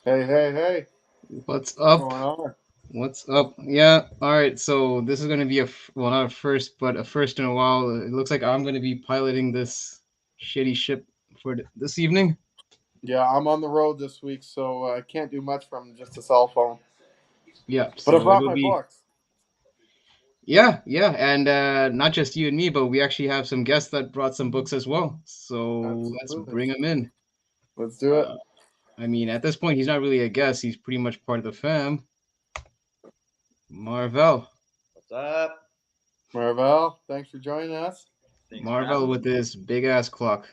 Hey. What's What's up? going on? What's up? Yeah, all right. So this is going to be well, not a first, but a first in a while. It looks like I'm going to be piloting this shitty ship for this evening. Yeah, I'm on the road this week, so I can't do much from just a cell phone. Yeah, But I so brought it'll my be books. yeah, and not just you and me, but we actually have some guests that brought some books as well. So let's Absolutely. bring them in. Let's do it. Uh, I mean, at this point, he's not really a guest; he's pretty much part of the fam. Marvel, What's up? Marvel, thanks for joining us. Thanks for Marvel having with me. this big ass clock.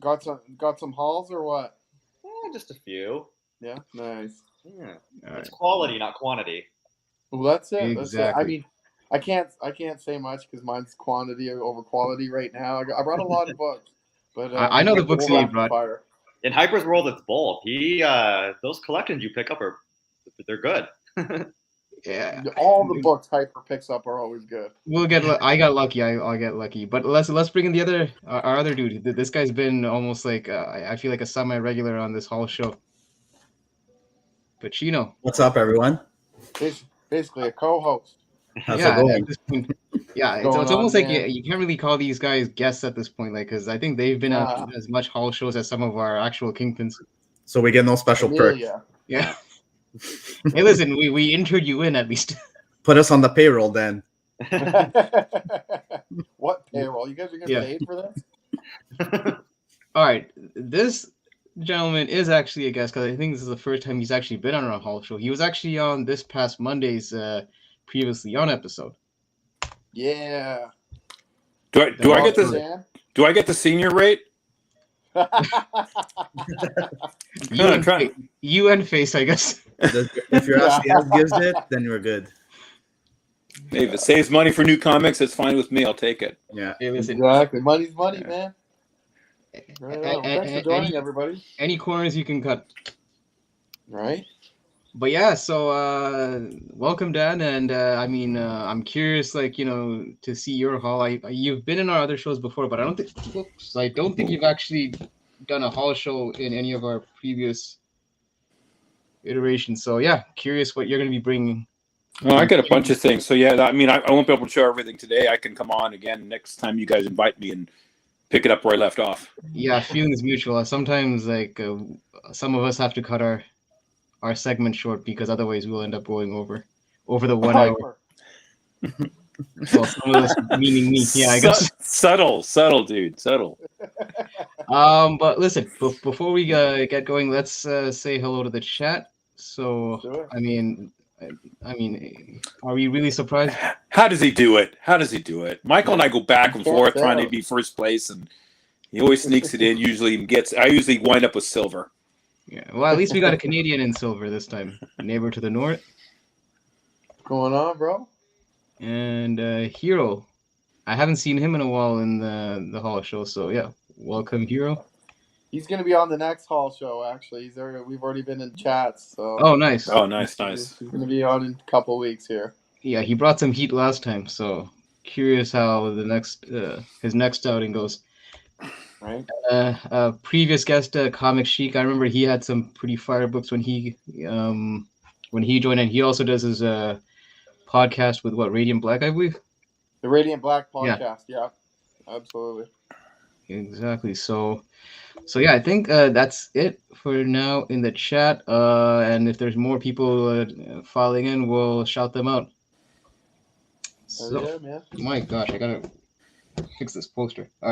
Got some hauls or what? Just a few. Yeah, nice. Yeah. All It's right, quality, not quantity. Well, that's it. That's it. I exactly. mean, I can't say much because mine's quantity over quality right now. I brought a lot of books, but I know the books that we'll he rapid brought. fire. In Hyper's world, it's bold. Those collections you pick up they're good. Yeah, All the books Hyper picks up are always good. we'll get. I got lucky. I'll get lucky. But let's bring in the other our other dude. This guy's been almost like I feel like a semi-regular on this whole show. Pacino. What's up, everyone? Basically, a co-host. How's Yeah, it at going? this point, yeah, What's going it's almost on, like man? you can't really call these guys guests at this point, like because I think they've been at Nah, as much hall shows as some of our actual kingpins. So we get no special perks. Amelia. Yeah. Hey, listen, we entered you in at least. Put us on the payroll then. What payroll? You guys are getting Yeah. paid for this? All right, this gentleman is actually a guest because I think this is the first time he's actually been on a hall show. He was actually on this past Monday's previously on episode. Yeah. Do I get Welcome, the Dan? senior rate? You and, trying- you and Face, I guess. If your SCS gives it, then you're good. Hey, if it saves money for new comics, it's fine with me. I'll take it. Yeah. Hey, listen, Exactly. Money's money, Yeah. man. Right a- on. Well, thanks for joining, everybody. any corners you can cut. Right? But yeah, so welcome, Dan. And I mean, I'm curious, like to see your hall. You've been in our other shows before, but I don't think you've actually done a hall show in any of our previous iterations. So yeah, curious what you're going to be bringing. Well, I got a bunch of things. So yeah, I mean, I won't be able to show everything today. I can come on again next time you guys invite me and pick it up where I left off. Yeah, feelings mutual. Sometimes like some of us have to cut our segment short because otherwise we'll end up going over the 1 hour. Hyper. Well, some of us, meaning me. Yeah, I guess. Subtle, dude, subtle. But listen, before we get going, let's say hello to the chat. So, Do it. I mean, are we really surprised? How does he do it? Michael and I go back and Can't forth trying to tell. be first place, and he always sneaks it in. I usually wind up with silver. Yeah. Well, at least we got a Canadian in silver this time. Neighbor to the north, What's going on, bro? and Hero. I haven't seen him in a while in the hall show. So yeah, welcome, Hero. He's going to be on the next hall show, actually. We've already been in chats. So Oh, nice. Oh, nice. He's going to be on in a couple weeks here. Yeah, he brought some heat last time. So curious how the next his next outing goes. Right? Previous guest, Comic Chic. I remember he had some pretty fire books when he joined, and he also does his podcast with Radiant Black, I believe. The Radiant Black Yeah. podcast. Yeah. Absolutely. Exactly. So yeah, I think that's it for now in the chat. And if there's more people filing in, we'll shout them out. So, yeah, man. my gosh, I gotta fix this poster. All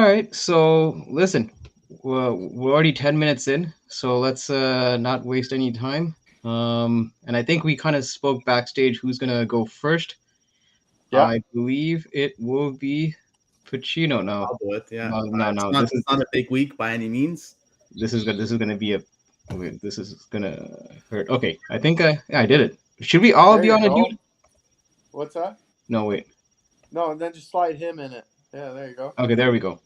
right. So listen, we're already 10 minutes in, so let's not waste any time. And I think we kind of spoke backstage who's gonna go first. Yeah. I believe it will be Pacino now. I'll do it. Yeah. No. It's not a big week by any means. This is gonna be a. Wait, this is gonna hurt. Okay, I think I did it. Should we all There be you on a go. dude? What's that? No, wait. No, and then just slide him in it. Yeah, there you go. Okay, there we go.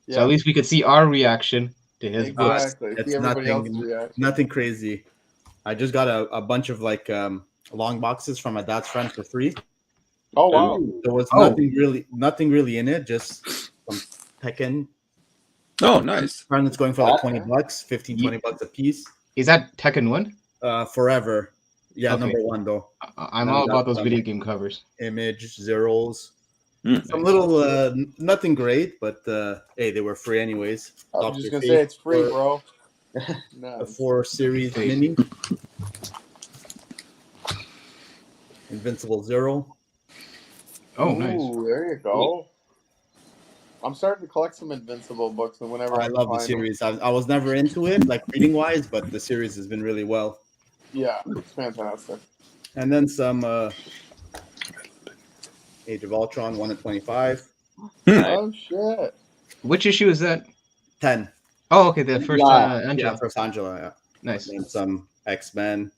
Yeah. So at least we could see our reaction to his books. Exactly. It's See everybody nothing- else's reaction. Nothing crazy. I just got a bunch of long boxes from my dad's friend for free. Oh, wow. There was Oh. nothing really in it. Just some Tekken Oh, nice. Run that's going for like $20, 15, $20 a piece. Is that Tekken 1? Forever. Yeah, Okay. number 1 though. I'm No, all about that's those video game covers. Image, zeros. Mm. Some little, nothing great, but hey, they were free anyways. I was Dr. just gonna Fate say it's free, for bro. The Nice. 4 series Fate. mini. Invincible Zero. Oh, nice. Ooh, there you go. I'm starting to collect some Invincible books, and whenever I love the find them- series. I was never into it, like reading wise, but the series has been really well. Yeah, it's fantastic. And then some Age of Ultron 1 and 25. Oh shit! Which issue is that? 10. Oh, okay, the first Yeah, Angela. Yeah, first Angela. Yeah. Nice. And some X-Men.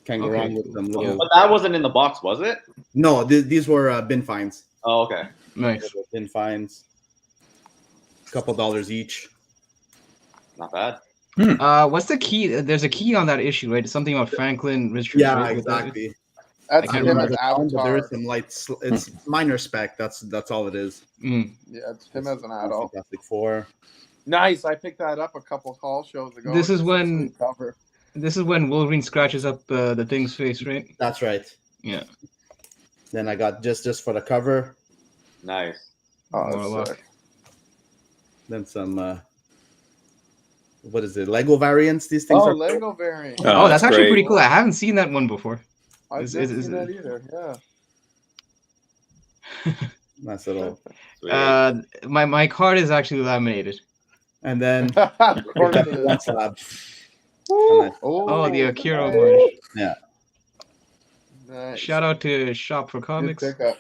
Can't go Okay, wrong with cool. them Yeah. little. But that wasn't in the box, was it? No, these were bin finds. Oh, okay. Nice. Bin finds. Couple dollars each. Not bad. What's the key? There's a key on that issue, right? Something about Franklin Richards. Yeah, right? exactly. That's I can't him remember as But there is Avatar. some light. It's minor spec. That's all it is. Mm. Yeah, it's him as an adult. Fantastic Four. Nice. I picked that up a couple hall shows ago. This is It's a when- sweet cover. This is when Wolverine scratches up the Thing's face, right? That's right. Yeah. Then I got just for the cover. Nice. Oh, More luck. that's sick. Then some. What is it? Lego variants. These things Oh, are. Lego variant. Oh, that's actually great. pretty cool. I haven't seen that one before. I've Is- never is- seen that either. Yeah. Nice little. Sweet. My card is actually laminated. And then Of course except it for is. one slab. Oh, Oh, the Akira nice. homage. Nice. Shout out to Shop for Good Comics. pickup.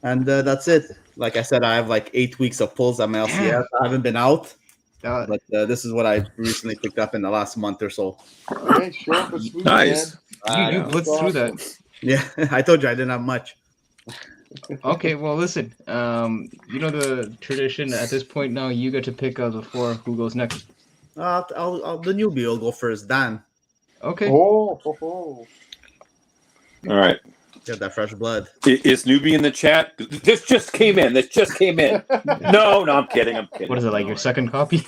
And that's it. Like I said, I have like 8 weeks of pulls at my LCS. I haven't been out, but this is what I recently picked up in the last month or so. Hey, short but sweet, Nice. You That's blitzed through that. awesome. Yeah, I told you I didn't have much. Okay, well, listen. You know the tradition. At this point now, you get to pick out the 4 who goes next. The newbie will go first. Dan, Okay. Oh, ho, ho. All right. get that fresh blood. Is newbie in the chat? This just came in. No, I'm kidding. What is it, like your second copy?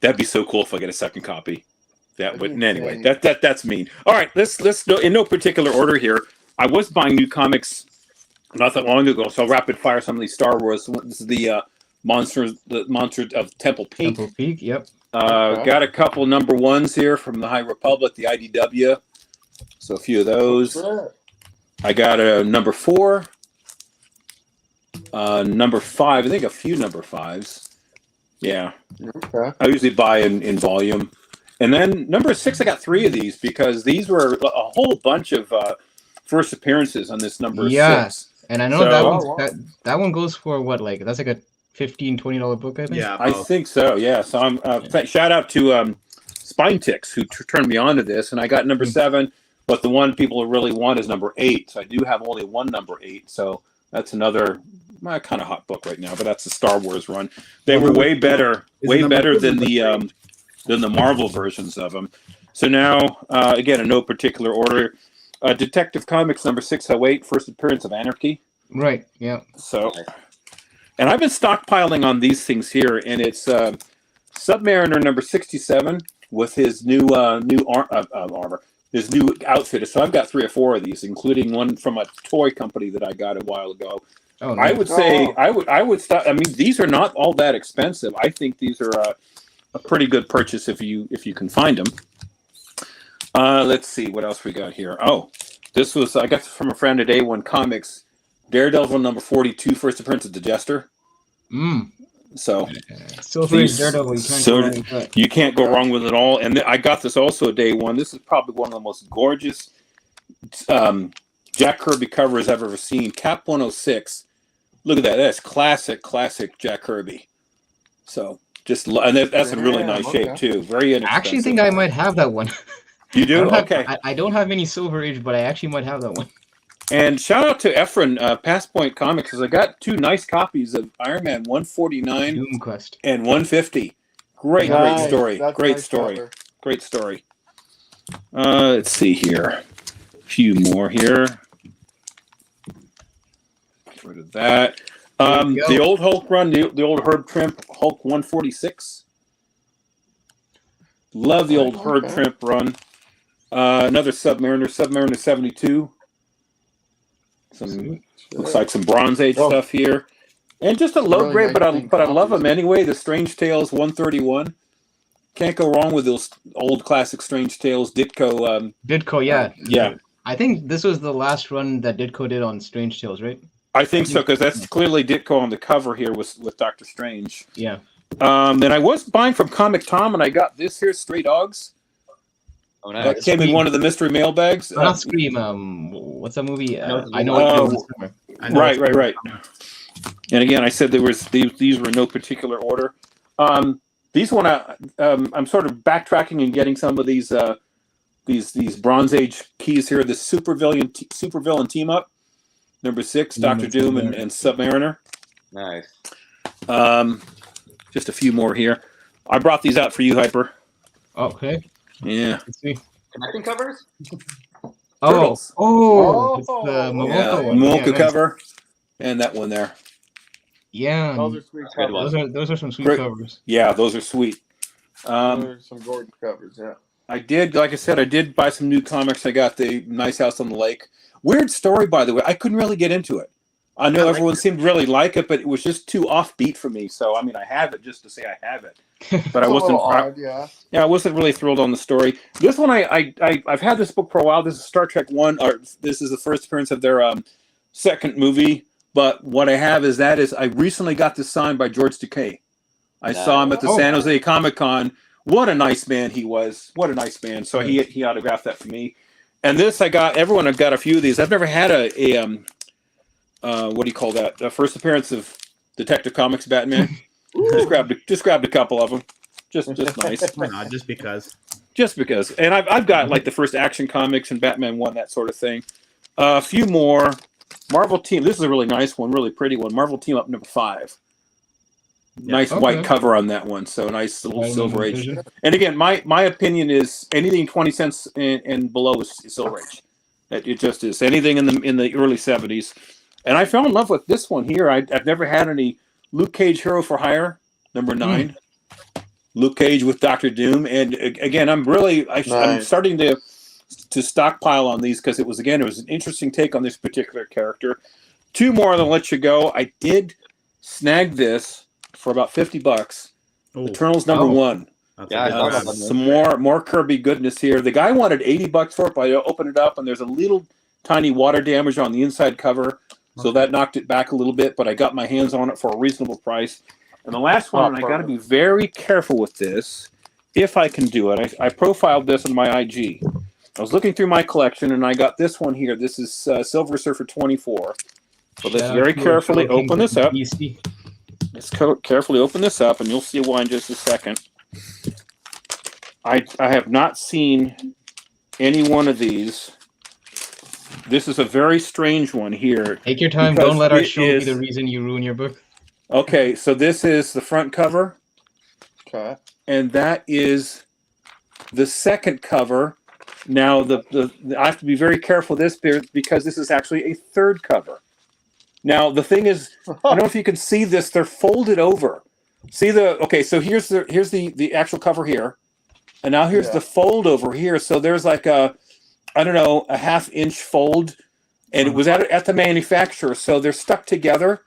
That'd be so cool if I get a second copy. That would. That'd be Anyway, insane. that's mean. All right, let's go in no particular order here. I was buying new comics not that long ago, so I'll rapid fire some of these Star Wars. This is the Monster of Temple Peak. Temple Peak. Yep. Okay. Got a couple number ones here from the High Republic, the IDW. So a few of those. Shit. I got a number 4, number 5. I think a few number 5s. Yeah, Okay. I usually buy in volume. And then number 6, I got 3 of these because these were a whole bunch of first appearances on this number Yes. 6. And I know So- that Oh, one's, wow. that one goes for what, like that's like a $15-20 book, I think. Yeah, I think so. Yeah. So I'm shout out to Spine Ticks who turned me on to this, and I got number 7. But the one people really want is number 8. So I do have only one number 8. So that's another kind of hot book right now. But that's the Star Wars run. They were way better, than the Marvel versions of them. So now, again, in no particular order, Detective Comics number 608, first appearance of Anarchy. Right. Yeah. So, and I've been stockpiling on these things here, and it's Submariner number 67 with his new armor, his new outfit. So I've got 3 or 4 of these, including one from a toy company that I got a while ago. Oh, I nice. would say Oh. I would stop. I mean, these are not all that expensive. I think these are a pretty good purchase if you can find them. Let's see what else we got here. Oh, this was I got from a friend at A1 Comics. Daredevil number 42, first appearance of the Jester. So Silver Age Daredevil. You can't go wrong with that. you can't go wrong with it all. And I got this also day 1. This is probably one of the most gorgeous Jack Kirby covers I've ever seen. Cap 106. Look at that. That's classic Jack Kirby. So and that's in really nice shape too. Very I inexpensive. actually think I might have that one. You do? Okay. I don't have any Silver Age, but I actually might have that one. And shout out to Efren, Past Point Comics, because I got 2 nice copies of Iron Man 149 Doom Quest. and 150. Great Nice. story. That's Great nice story. cover. Great story. Let's see here. A few more here. Get rid of that. The old Hulk run, the old Herb Trimp Hulk 146. Love the old Herb Trimp run. Another Submariner 72. Looks like some Bronze Age stuff here, and just a low grade, but I love them anyway. The Strange Tales 131. Can't go wrong with those old classic Strange Tales. Ditko. Ditko, yeah. Yeah. I think this was the last run that Ditko did on Strange Tales, right? I think so, because that's clearly Ditko on the cover here with Doctor Strange. Yeah. Then I was buying from Comic Tom, and I got this here, Stray Dogs. Oh, That nice. came in one of the mystery mailbags. Not Scream. What's that movie? I know. Right. And again, I said these were in no particular order. These one, I'm sort of backtracking and getting some of these Bronze Age keys here. The supervillain team up, number 6, Doctor Doom and Submariner. Nice. Just a few more here. I brought these out for you, Hyper. Okay. Yeah. Let's see. Connecting covers? Turtles. It's the Momoko Yeah, one. Momoko Yeah, nice. cover, and that one there. Yeah. Those are sweet Good covers. one. Those are some sweet Great. covers. Yeah, those are sweet. Those are some gorgeous covers. Yeah. I did, like I said, I did buy some new comics. I got the Nice House on the Lake. Weird story, by the way. I couldn't really get into it. I know everyone seemed to really like it, but it was just too offbeat for me. So, I mean, I have it just to say I have it. But I It's a wasn't. little odd, yeah. Yeah, I wasn't really thrilled on the story. This one, I've had this book for a while. This is Star Trek 1. Or this is the first appearance of their second movie. But what I have is I recently got this signed by George Takei. I saw him at the San Jose Comic-Con. What a nice man he was. What a nice man. So he autographed that for me. And this everyone have got a few of these. I've never had a what do you call that? The first appearance of Detective Comics Batman. just grabbed a couple of them. Just nice. Why not? Just because. Just because. And I've got like the first Action Comics and Batman 1, that sort of thing. A few more. Marvel Team. This is a really nice one, really pretty one. Marvel Team Up number 5. Nice white cover on that one. So nice little Silver Age. And again, my opinion is anything 20 cents and below is Silver Age. It just is. Anything in the early 70s. And I fell in love with this one here. I've never had any Luke Cage Hero for Hire, number 9. Luke Cage with Doctor Doom. And again, I'm starting to stockpile on these because it was an interesting take on this particular character. 2 more and I'll let you go. I did snag this for about $50. Eternals number 1. Yeah, some more Kirby goodness here. The guy wanted $80 for it, but I opened it up and there's a little tiny water damage on the inside cover. So that knocked it back a little bit, but I got my hands on it for a reasonable price. And the last one, and I got to be very careful with this, if I can do it. I profiled this on my IG. I was looking through my collection, and I got this one here. This is Silver Surfer 24. So let's very carefully open this up. Let's carefully open this up, and you'll see why in just a second. I have not seen any one of these. This is a very strange one here. Take your time. Don't let our show be the reason you ruin your book. Okay, so this is the front cover. Okay. And that is the second cover. Now, I have to be very careful with this because this is actually a third cover. Now, the thing is, I don't know if you can see this. They're folded over. See so here's the actual cover here. And now here's the fold over here. So there's like a half-inch fold. And it was at the manufacturer. So they're stuck together.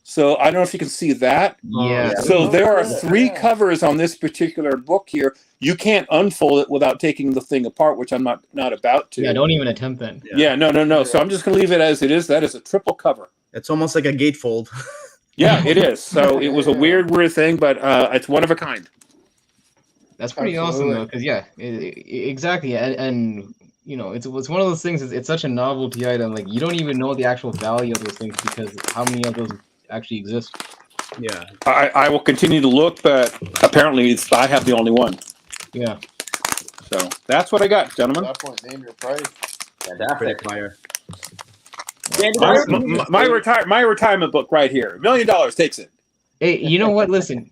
So I don't know if you can see that. Yeah. So there are 3 covers on this particular book here. You can't unfold it without taking the thing apart, which I'm not about to. Yeah, don't even attempt that. Yeah, no. So I'm just going to leave it as it is. That is a triple cover. It's almost like a gatefold. Yeah, it is. So it was a weird thing, but it's one of a kind. That's pretty awesome, though, because exactly, and you know, it's one of those things. It's such a novelty item. Like you don't even know the actual value of those things because how many of those actually exist. Yeah. I will continue to look, but apparently I have the only one. Yeah. So that's what I got, gentlemen. At that point, name your price. Fantastic. Fire. My retirement book right here. $1 million takes it. Hey, you know what? Listen,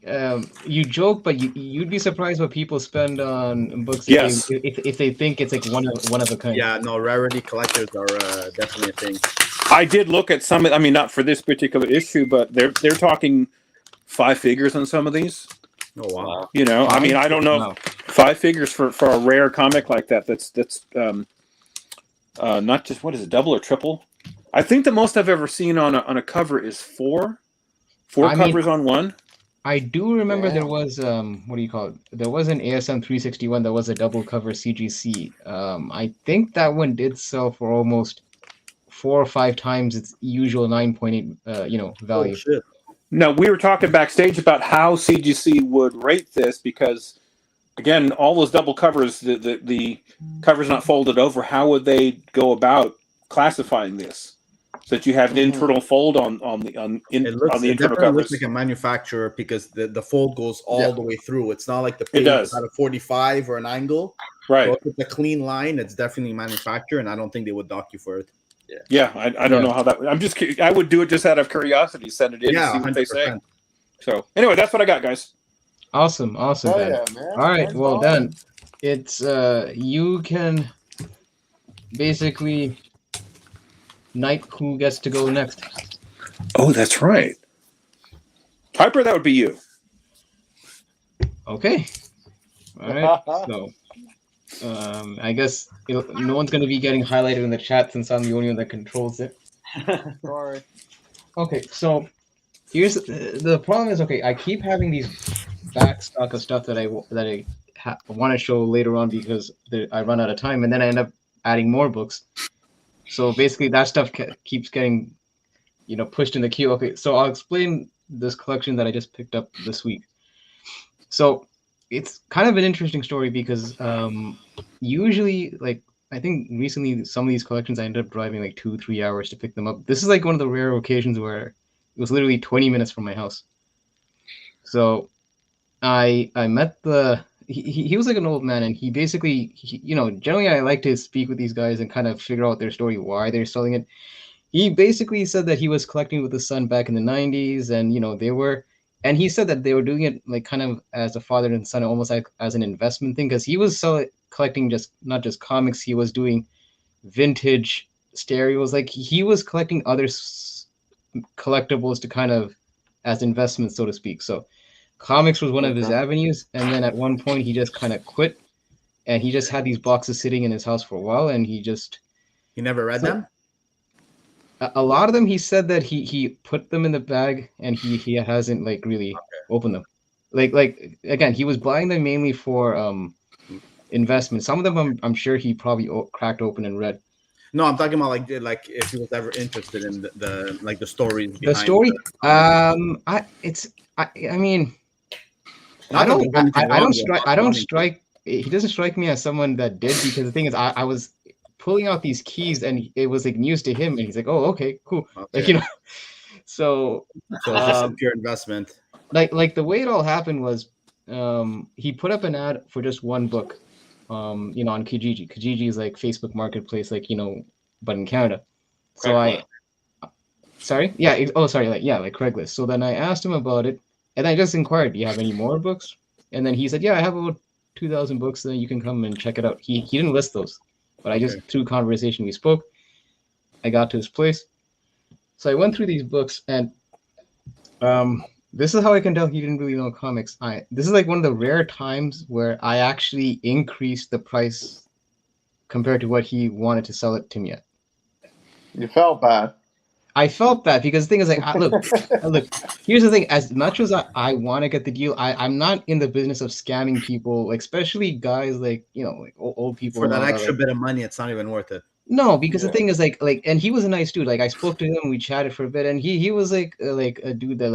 you joke, but you'd be surprised what people spend on books if they think it's like one of a kind. Yeah, no, rarity collectors are definitely a thing. I did look at some. I mean, not for this particular issue, but they're talking 5 figures on some of these. Oh wow. You know, I mean, I don't know, Wow. 5 figures for a rare comic like that. That's not just, what is it, double or triple? I think the most I've ever seen on a cover is 4 I mean- covers on one. I do remember Yeah. there was what do you call it? There was an ASM 361 that was a double cover CGC. I think that one did sell for almost 4 or 5 times its usual 9.8 value. Oh, shit. No, we were talking backstage about how CGC would rate this because, again, all those double covers, the cover's not folded over. How would they go about classifying this? So that you have an internal fold on the It internal definitely covers. looks like a manufacturer because the fold goes all the way through. It's not like the page does. is at a 45 or an angle. Right. So if it's a clean line, it's definitely manufacturer, and I don't think they would dock you for it. Yeah, I don't know how that. I'm just. I would do it just out of curiosity. Send it in Yeah, and see what they say. 100%. So anyway, that's what I got, guys. Awesome, Oh Dan. yeah, man. All right, Thanks, well Bob. Dan, it's you can basically knight who gets to go next. Oh, that's right. Piper, that would be you. Okay. All right. So, I guess no one's going to be getting highlighted in the chat since I'm the only one that controls it. Sorry. Okay. So, here's the problem is, okay, I keep having these back stock of stuff that I want to show later on because I run out of time, and then I end up adding more books. So basically, that stuff keeps getting, pushed in the queue. Okay, so I'll explain this collection that I just picked up this week. So it's kind of an interesting story because usually, like, I think recently some of these collections I ended up driving like 2-3 hours to pick them up. This is like one of the rare occasions where it was literally 20 minutes from my house. So I met he was like an old man, and he basically, generally I like to speak with these guys and kind of figure out their story, why they're selling it. He basically said that he was collecting with his son back in the 90s, and and he said that they were doing it like kind of as a father and son, almost like as an investment thing, because he was collecting not just comics, he was doing vintage stereos, like he was collecting other collectibles to kind of as investments, so to speak. So comics was one of his avenues, and then at one point he just kind of quit, and he just had these boxes sitting in his house for a while, and he never read them? a lot of them, he said that he put them in the bag, and he hasn't like really opened them. Like again, he was buying them mainly for investment. Some of them I'm sure he probably cracked open and read. No, I'm talking about like if he was ever interested in the stories behind The story, he doesn't strike me as someone that did, because the thing is, I was pulling out these keys and it was like news to him, and he's like, oh, okay, cool. Okay. Like, so it's just a pure investment. Like the way it all happened was, he put up an ad for just one book, on Kijiji. Kijiji is like Facebook Marketplace, like, but in Canada. So like Craigslist. So then I asked him about it, and I just inquired, do you have any more books? And then he said, yeah, I have about 2,000 books, then you can come and check it out. He didn't list those, but I just, through conversation, we spoke. I got to his place. So I went through these books, and this is how I can tell he didn't really know comics. This is like one of the rare times where I actually increased the price compared to what he wanted to sell it to me at. You felt bad. I felt bad because the thing is, like, look. Here's the thing: as much as I want to get the deal, I'm not in the business of scamming people, like especially guys like like old people. For that extra bit of money, it's not even worth it. No, because the thing is, like, and he was a nice dude. Like, I spoke to him, we chatted for a bit, and he was like a dude that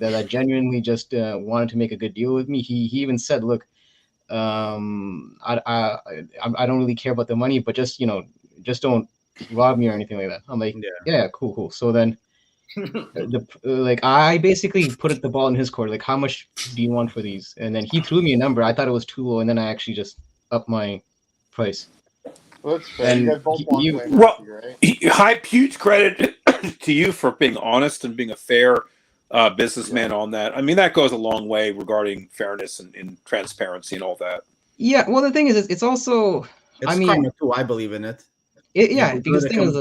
that genuinely just wanted to make a good deal with me. He even said, look, I don't really care about the money, but just just don't rob me or anything like that. I'm like, yeah, cool. So then, I basically put the ball in his court. Like, how much do you want for these? And then he threw me a number. I thought it was too low, and then I actually just upped my price. Well, that's fair. And You guys both want to win, well, right? huge credit to you for being honest and being a fair businessman on that. I mean, that goes a long way regarding fairness and transparency and all that. Yeah, well, the thing is, it's also, It's karma too. I believe in it. because the thing is,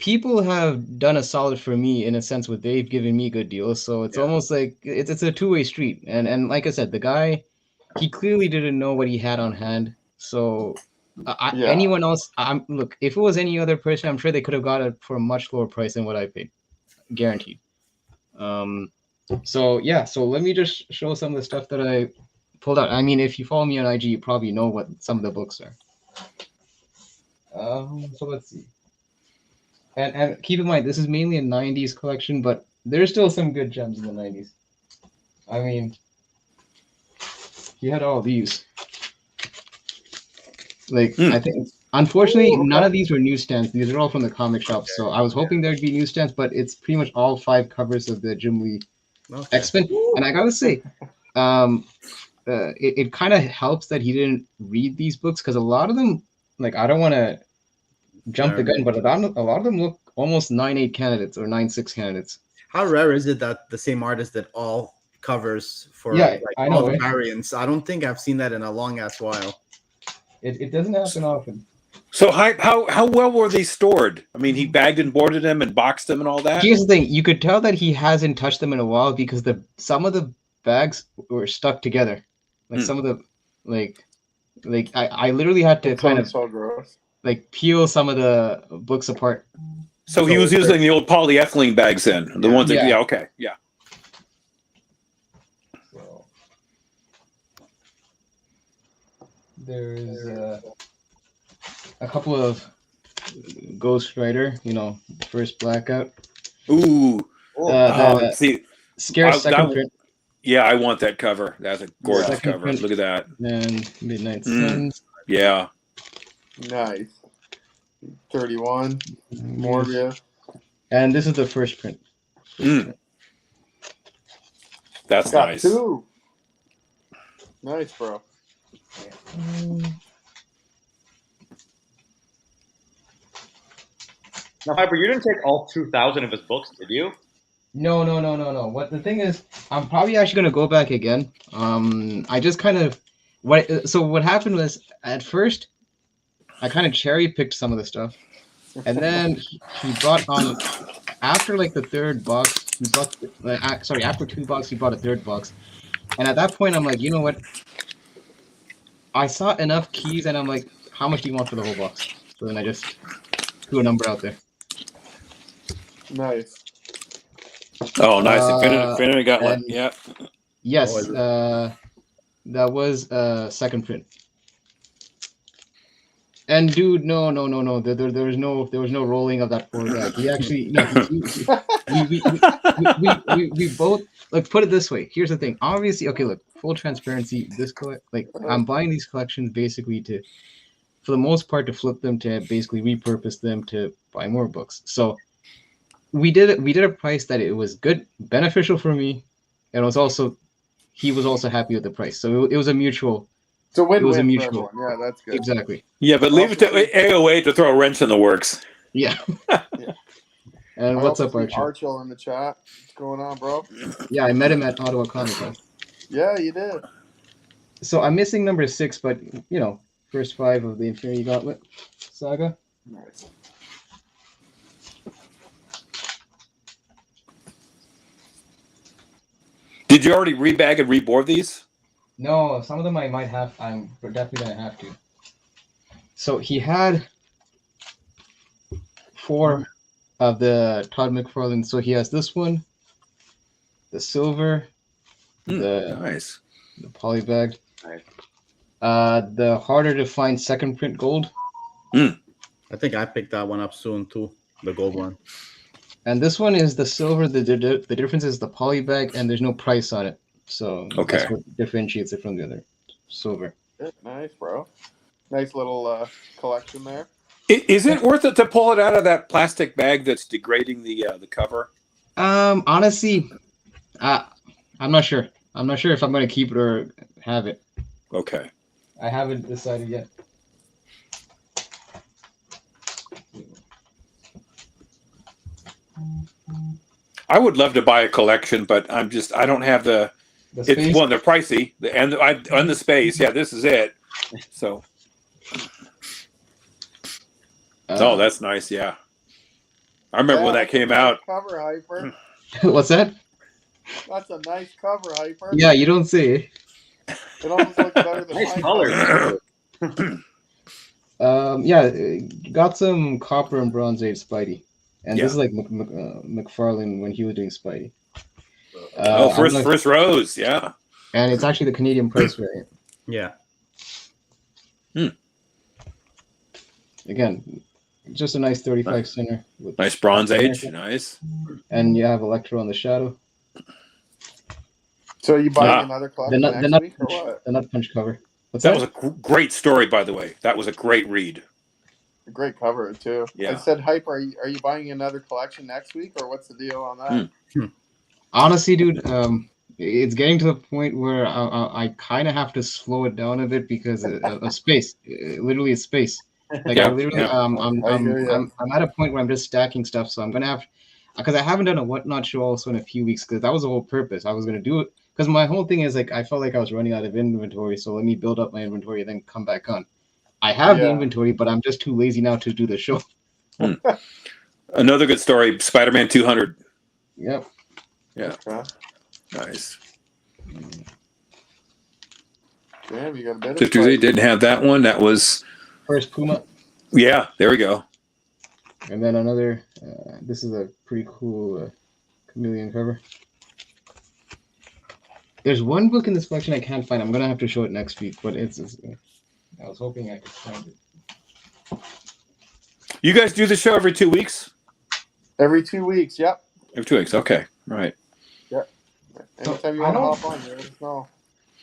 people have done a solid for me in a sense where they've given me good deals. So it's almost like it's a two-way street. And like I said, the guy, he clearly didn't know what he had on hand. So anyone else, look, if it was any other person, I'm sure they could have got it for a much lower price than what I paid, guaranteed. So yeah, so let me just show some of the stuff that I pulled out. I mean, if you follow me on IG, you probably know what some of the books are. So let's see. And keep in mind, this is mainly a 90s collection, but there's still some good gems in the 90s. I mean, you had all these. Like, I think, unfortunately, none of these were newsstands. These are all from the comic shop. So I was hoping there'd be newsstands, but it's pretty much all 5 covers of the Jim Lee X-Men. And I gotta say, it kind of helps that he didn't read these books, because a lot of them, like, I don't want to jump the gun, but a lot of them look almost 9/8 candidates or 9/6 candidates. How rare is it that the same artist did all covers for I know, all the variants? I don't think I've seen that in a long ass while. It doesn't happen often. So how well were they stored? I mean, he bagged and boarded them and boxed them and all that. Here's the thing: you could tell that he hasn't touched them in a while because some of the bags were stuck together. Like some of the like I literally had to kind of so gross. Like peel some of the books apart. So he was using the old polyethylene bags then, the ones that okay. So, there's a couple of Ghost Rider, first Blackout. Ooh. See, Scarce second print. Yeah, I want that cover. That's a gorgeous cover. Print. Look at that. And Midnight Suns. Yeah. Nice. 31. Morgia. And this is the first print. That's got nice. 2. Nice, bro. Now, Hyper, you didn't take all 2,000 of his books, did you? No. What the thing is, I'm probably actually gonna go back again. I just kind of what happened was, at first I kind of cherry picked some of the stuff, and then he brought on, after like the third box, after 2 boxes he bought a third box, and at that point I'm like, you know what? I saw enough keys, and I'm like, how much do you want for the whole box? So then I just threw a number out there. Nice. Oh, nice. Infinity got one. Yeah. Yes. That was second print. And dude, no. There was no rolling of that poor guy. He actually, we both, like, put it this way. Here's the thing. Obviously, okay, look, full transparency. I'm buying these collections basically for the most part, to flip them, to basically repurpose them to buy more books. So we did a price that it was good, beneficial for me, and he was also happy with the price. So it was a mutual. So it was a mutual. Yeah, that's good. Exactly. Yeah, but leave it to AOA to throw a wrench in the works. Yeah. And what's up, Archie? Archie in the chat. What's going on, bro? Yeah, I met him at Ottawa Comic Con. Yeah, you did. So I'm missing number 6, but first 5 of the Infinity Gauntlet saga. Nice. Did you already rebag and reboard these? No, some of them I might have. I'm definitely gonna have to. So he had 4 of the Todd McFarlane. So he has this one, the silver, nice, the polybag, Nice. the harder to find second print gold. I think I picked that one up soon too, the gold one. And this one is the silver. The difference is the polybag, and there's no price on it. So that's what differentiates it from the other silver. Nice, bro. Nice little collection there. Is it worth it to pull it out of that plastic bag that's degrading the cover? Honestly, I'm not sure. I'm not sure if I'm going to keep it or have it. Okay. I haven't decided yet. I would love to buy a collection, but I don't have the space. It's one, they're pricey, and the space. Yeah, this is it. So. Oh, that's nice. Yeah. I remember when that came out. Cover, Hyper. What's that? That's a nice cover, Hyper. Yeah, you don't say. It almost looks better than Nice my colors. Yeah, got some copper and bronze age Spidey, and Yeah. this is like McFarlane when he was doing Spidey. First Rose, yeah. And it's actually the Canadian price variant. Yeah. Again, just a nice 35 center. With Nice Bronze Age, nice. And you have Electro on the shadow. So you buying Ah. another collection The next nut week or what? the Nut Punch cover. What's That was a great story, by the way. That was a great read. A great cover too. Yeah. I said, Hype, are you buying another collection next week, or what's the deal on that? Honestly, dude, it's getting to the point where I kind of have to slow it down a bit because of space. Literally, it's space. Like Yeah, I literally, yeah. I'm at a point where I'm just stacking stuff, so I'm gonna have, because I haven't done a Whatnot show also in a few weeks, because that was the whole purpose. I was gonna do it because my whole thing is like I felt like I was running out of inventory, so let me build up my inventory and then come back on. I have the Yeah. inventory, but I'm just too lazy now to do the show. Another good story, Spider-Man 200. Yep. Yeah, Okay. nice. Damn, you got a bit of 53 Spidey. didn't have that one. That was, First Puma, yeah, there we go. and then another. This is a pretty cool chameleon cover. There's one book in this collection I can't find. I'm gonna have to show it next week, but it's I was hoping I could find it. You guys do the show every 2 weeks? Every 2 weeks. Yep. Every 2 weeks, okay. Right. Anytime you I want to don't- hop on, you let us know.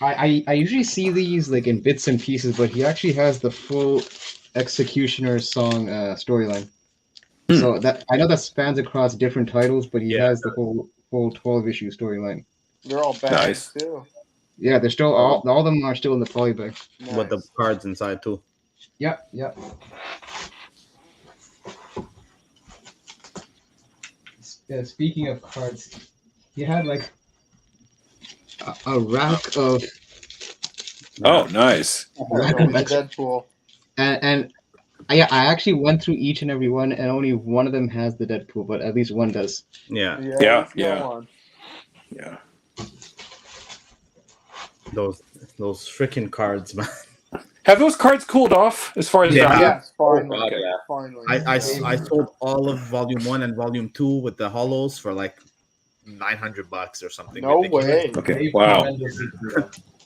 I usually see these like in bits and pieces, but he actually has the full Executioner song storyline. So that I know that spans across different titles, but he Yeah. has the whole 12-issue storyline. They're all bags Nice. too. Yeah, they're still all of them are still in the polybag. With the Nice. cards inside too. Yep, yep. Yeah, speaking of cards, he had like a rack of Oh, nice. Only the Deadpool. and yeah, I actually went through each and every one, and only one of them has the Deadpool, but at least one does. Yeah. Yeah, let's go yeah. on. Yeah. Those freaking cards, man. Have those cards cooled off as far as Yeah. value? Yes, finally. God, yeah. Finally. I sold all of Volume 1 and Volume 2 with the hollows for like $900 or something. No ridiculous. way. Okay, wow.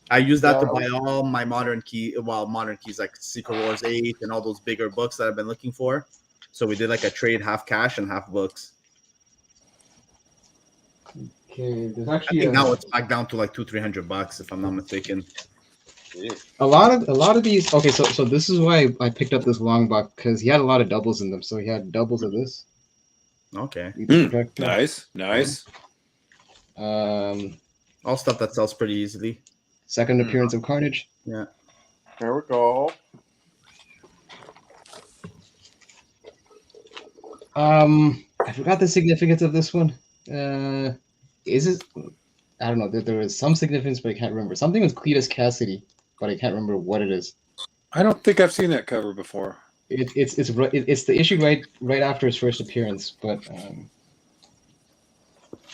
I used that to Yeah. buy all my modern keys like Secret Wars 8 and all those bigger books that I've been looking for. So we did like a trade, half cash and half books. Okay, there's I actually think now it's back down to like $200-300 if I'm not mistaken. a lot of these. Okay, so this is why I picked up this long box, because he had a lot of doubles in them. So he had doubles of this. Okay. Nice, nice. All stuff that sells pretty easily. Second appearance of Carnage. There we go. I forgot the significance of this one. Is it? I don't know. There was some significance, but I can't remember. Something with Cletus Cassidy, but I can't remember what it is. I don't think I've seen that cover before. It's the issue right after his first appearance, but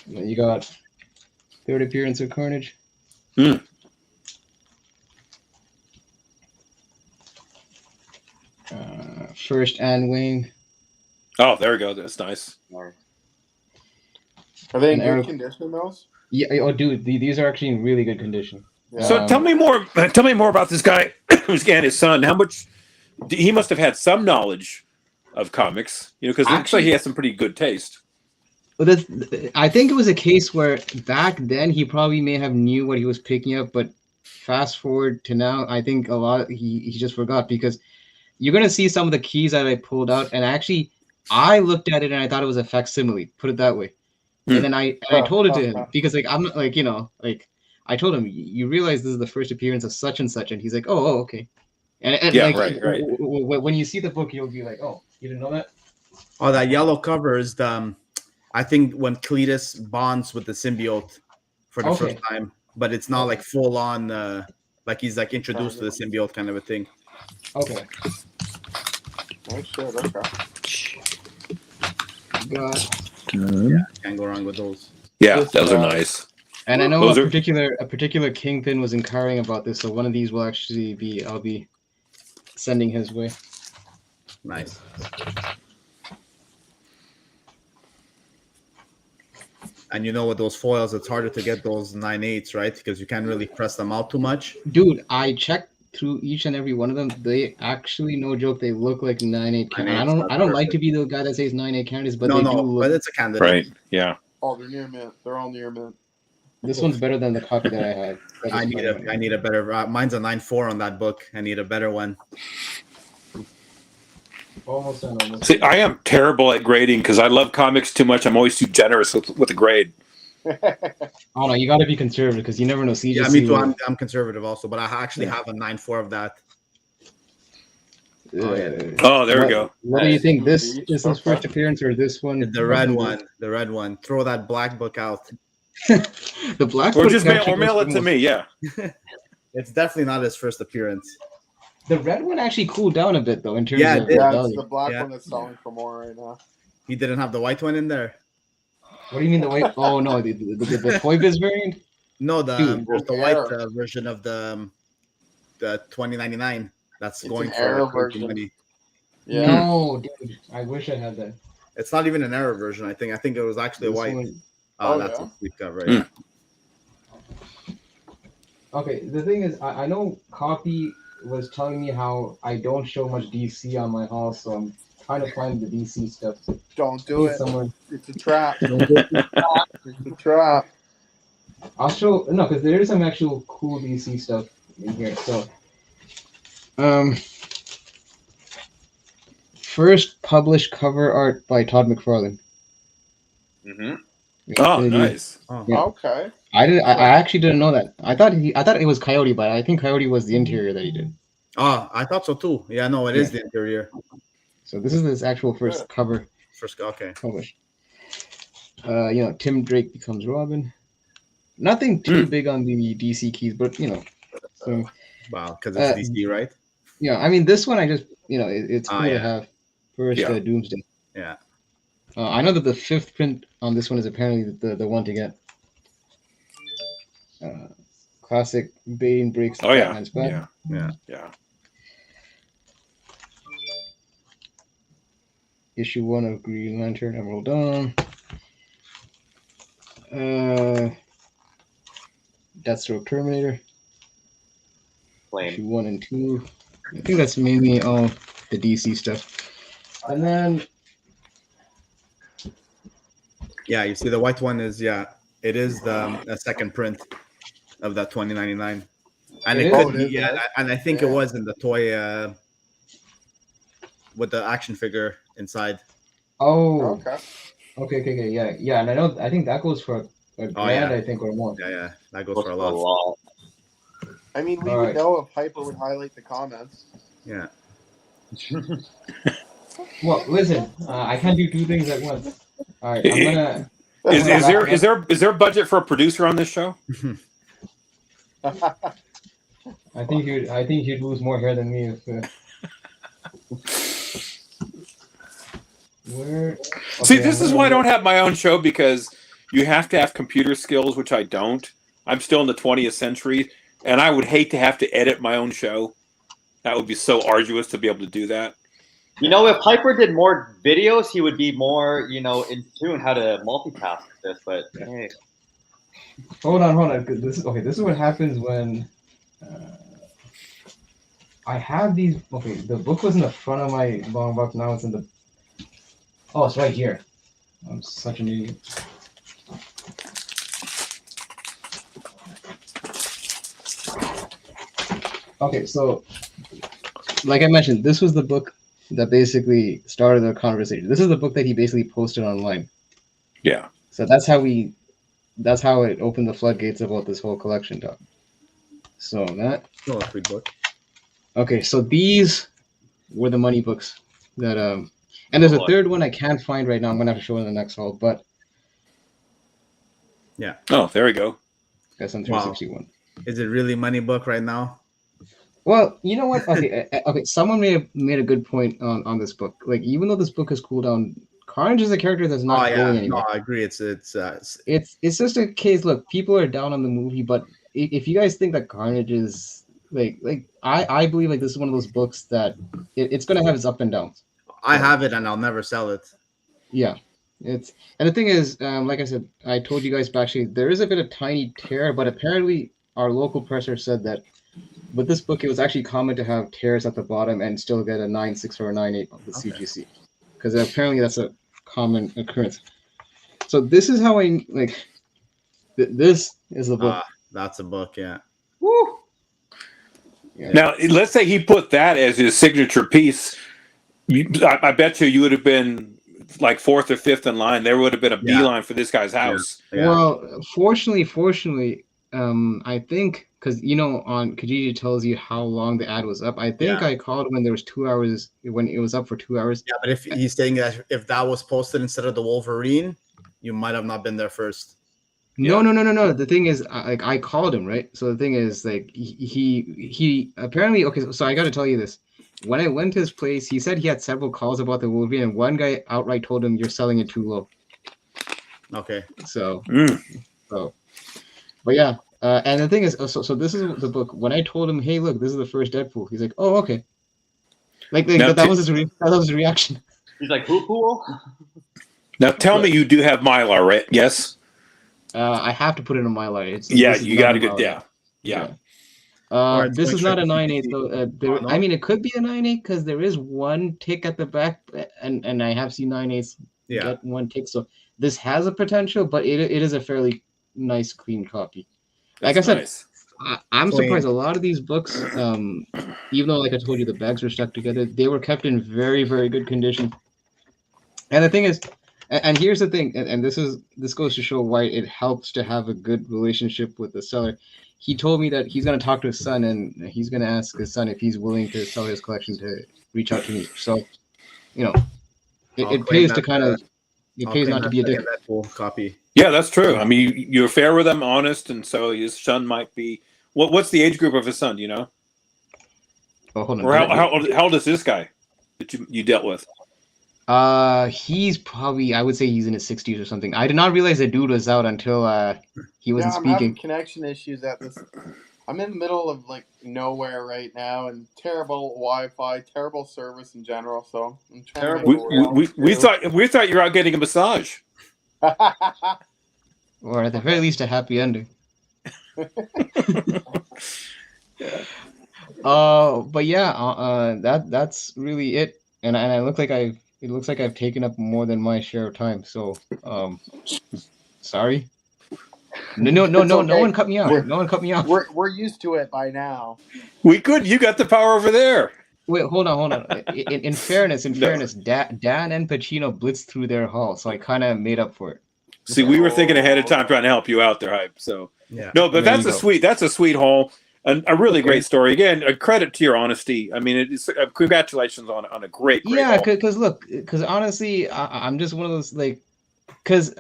you got third appearance of Carnage. First Anne Wayne. Oh, there we go. That's nice. Are they in And Eric- good condition, those? Yeah, oh, dude, these are actually in really good condition. Yeah. So tell me more. Tell me more about this guy who's and his son. How much he must have had some knowledge of comics, because it looks like he has some pretty good taste. But I think it was a case where back then he probably may have knew what he was picking up, but fast forward to now, I think a lot he just forgot, because you're gonna see some of the keys that I pulled out, and actually I looked at it and I thought it was a facsimile. Put it that way. And then I told it to him, because like I'm not like I told him, you realize this is the first appearance of such and such, and he's like, oh okay. And Yeah, like, right. When you see the book, you'll be like, oh, you didn't know that? Oh, that yellow cover is the I think when Cletus bonds with the symbiote for the Okay. first time, but it's not like full on like he's like introduced to the symbiote kind of a thing. Okay. Oh shit, okay. God. Can't go wrong with those. Yeah, This, those are uh, nice. And I know Those a are- particular kingpin was inquiring about this, so one of these will actually be I'll be sending his way. Nice. And you know, with those foils, it's harder to get those 9/8s, right? Because you can't really press them out too much. Dude, I checked through each and every one of them. They actually, no joke, they look like 9/8 candidates. 9/8s, I don't like perfect. to be the guy that says 9/8 candidates, but no, they no, do but look. it's a candidate. Right. Yeah. Oh, they're near mint. They're all near mint. This one's better than the copy that I had. I need a better. Mine's a 9/4 on that book. I need a better one. Almost done. Almost See, done. I am terrible at grading because I love comics too much. I'm always too generous with the grade. Oh no, you got to be conservative because you never know. CGC Yeah, me too. will- I'm conservative also, but I actually Yeah. have a 9/4 of that. Oh, there we What- go. What do you think? This Beach, is his okay. first appearance or this one? The red one. The red one. Throw that black book out. The black. Or book just actually mail it goes to me. Yeah. It's definitely not his first appearance. The red one actually cooled down a bit though in terms Yeah, it of did. Yeah, it's value. the black Yeah. one that's selling for more right now. He didn't have the white one in there. What do you mean the white? Oh no, the Toy Biz variant. No, Dude, there's the the white error. version of the 2099. That's It's going an for error crazy version. money. Yeah. No, dude, I wish I had that. It's not even an error version. I think it was actually a This white. one- Oh, That's yeah? a sweet cover. Mm. Yeah. Okay, the thing is, I know Copy was telling me how I don't show much DC on my haul, so I'm trying to find the DC stuff Don't do it. somewhere. It's a trap. It's a trap. I'll show no, because there is some actual cool DC stuff in here. So, first published cover art by Todd McFarlane. Mm-hmm. Oh, nice. Yeah. Okay. I actually didn't know that. I thought it was Coyote, but I think Coyote was the interior that he did. Oh, I thought so too. Yeah, no, it is the interior. So this is his actual first cover First, okay. published. Tim Drake becomes Robin. Nothing too big on the DC keys, but so Wow, because it's DC, right? yeah. I mean, this one I just it's cool to yeah. have first Yeah. Doomsday. Yeah. I know that the 5th print on this one is apparently the one to get. Classic Bane breaks. Oh yeah. Batman's back. Yeah. Yeah. Yeah. Issue 1 of Green Lantern, Emerald Dawn. Deathstroke Terminator. Flame. Issue 1 and 2. I think that's mainly all the DC stuff. And then Yeah, you see the white one is it is the second print of that 2099. And It it is? could Oh, be, it is, yeah, yeah. and I think Yeah. it was in the toy with the action figure inside. Okay. Okay, yeah, and I think that goes for a grand, I think, or more. Yeah, that goes Goes for a for a lot. lot. I mean, we All would right. know if Hyper would highlight the comments. Yeah. Well, listen, I can't do two things at once. All right, I'm gonna. Is there a budget for a producer on this show? I think you'd lose more hair than me if. Where? See, Okay, this I'm is gonna why I go- don't have my own show, because you have to have computer skills, which I don't. I'm still in the 20th century, and I would hate to have to edit my own show. That would be so arduous to be able to do that. You know, if Hyper did more videos, he would be more, in tune how to multitask this. But hey, Hold on. 'Cause this is what happens when I have these. Okay, the book was in the front of my long box. Now it's in the. Oh, it's right here. I'm such an idiot. Okay, so like I mentioned, this was the book that basically started the conversation. This is the book that he basically posted online. Yeah. So that's how it opened the floodgates about this whole collection talk. So that No, a sweet book. okay, so these were the money books that and there's a Oh, third one I can't find right now. I'm gonna have to show in the next haul, but Oh, there we go. that's on Wow. 361. Is it really money book right now? Well, you know what? Okay, okay. Someone made a good point on this book. Like, even though this book has cooled down Carnage is a character that's not going No, anywhere. I agree. It's It's just a case. Look, people are down on the movie, but if you guys think that Carnage is I believe like this is one of those books that it's gonna have its up and downs. I have it and I'll never sell it. Yeah, and the thing is, like I said, I told you guys backstage, there is a bit of tiny tear, but apparently our local presser said that with this book, it was actually common to have tears at the bottom and still get a 9.6 or a 9.8 of the CGC, because apparently that's a common occurrence. So this is how I like. This is the book. That's a book, yeah. Woo! Yeah. Now, let's say he put that as his signature piece. I bet you would have been like fourth or fifth in line. There would have been a beeline for this guy's house. Yeah. Well, fortunately, I think because on Kijiji tells you how long the ad was up. I think I called when there was 2 hours, when it was up for 2 hours. Yeah, but if he's saying that if that was posted instead of the Wolverine, you might have not been there first. No. The thing is, I called him, right? So the thing is, like, he apparently, okay, so I got to tell you this. When I went to his place, he said he had several calls about the Wolverine, and one guy outright told him, "You're selling it too low." Okay. So, but yeah, and the thing is, so this is the book. When I told him, "Hey, look, this is the first Deadpool," he's like, "Oh, okay." Like that was his reaction. He's like, who? Now, tell me you do have Mylar, right? Yes? I have to put it in Mylar. You got to get, yeah. Alright, This is not a check. 9.8 though. I mean, it could be a 9.8 because there is one tick at the back, and I have seen 9.8s get one tick. So this has a potential, but it is a fairly nice, clean copy. Like I said, nice. I'm surprised a lot of these books, even though, like I told you, the bags were stuck together, they were kept in very, very good condition. And the thing is, and here's the thing, and this goes to show why it helps to have a good relationship with the seller. He told me that he's going to talk to his son, and he's going to ask his son if he's willing to sell his collection to reach out to me. So, it pays to kind of, it pays not to be a dick. That full copy. Yeah, that's true. I mean, you're fair with him, honest, and so his son might be. What's the age group of his son? Do you know? Oh, hold on. Or how old is this guy that you dealt with? He's probably, I would say he's in his 60s or something. I did not realize the dude was out until he wasn't I'm having speaking. connection issues at this. I'm in the middle of like nowhere right now, and terrible Wi-Fi, terrible service in general. So I'm trying to We thought you were out getting a massage. Or at the very least, a happy ending. But yeah, that's really it. And I look like it looks like I've taken up more than my share of time. So, sorry. No one cut me off. No one cut me off. We're used to it by now. You got the power over there. Wait, hold on. In fairness, Dan and Pacino blitzed through their hall, so I kind of made up for it. See, we were thinking ahead of time, trying to help you out there, Hype. So no, but that's a sweet haul, and a really great story. Again, a credit to your honesty. I mean, it's congratulations on a great. Yeah, because honestly, I'm just one of those because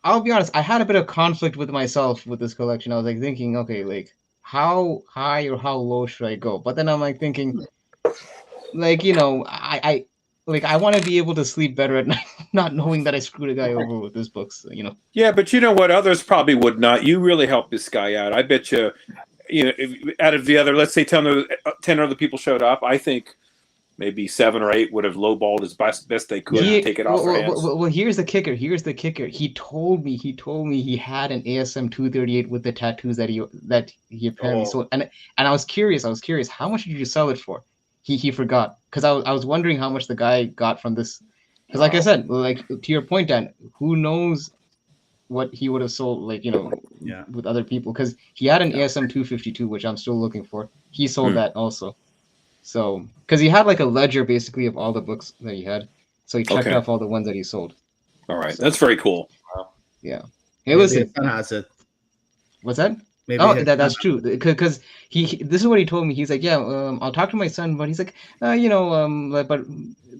I'll be honest, I had a bit of conflict with myself with this collection. I was like thinking, okay, like how high or how low should I go? But then I'm like thinking, I want to be able to sleep better at night, not knowing that I screwed a guy over with this book. So, Yeah, but you know what? Others probably would not. You really helped this guy out. I bet you. Out of the other, let's say 10 other people showed up, I think maybe 7 or 8 would have lowballed as best they could and take it off their hands. Well, here's the kicker. He told me he had an ASM 238 with the tattoos that he apparently sold, and I was curious. How much did you sell it for? He forgot, because I was wondering how much the guy got from this. Because like I said, like to your point, Dan, who knows what he would have sold, with other people, because he had an ASM 252, which I'm still looking for. He sold that also. So, because he had like a ledger basically of all the books that he had. So he checked off all the ones that he sold. All right. That's very cool. Yeah. Hey, listen. Has it. What's that? Maybe that's true. Because this is what he told me. He's like, yeah, I'll talk to my son, but he's like, but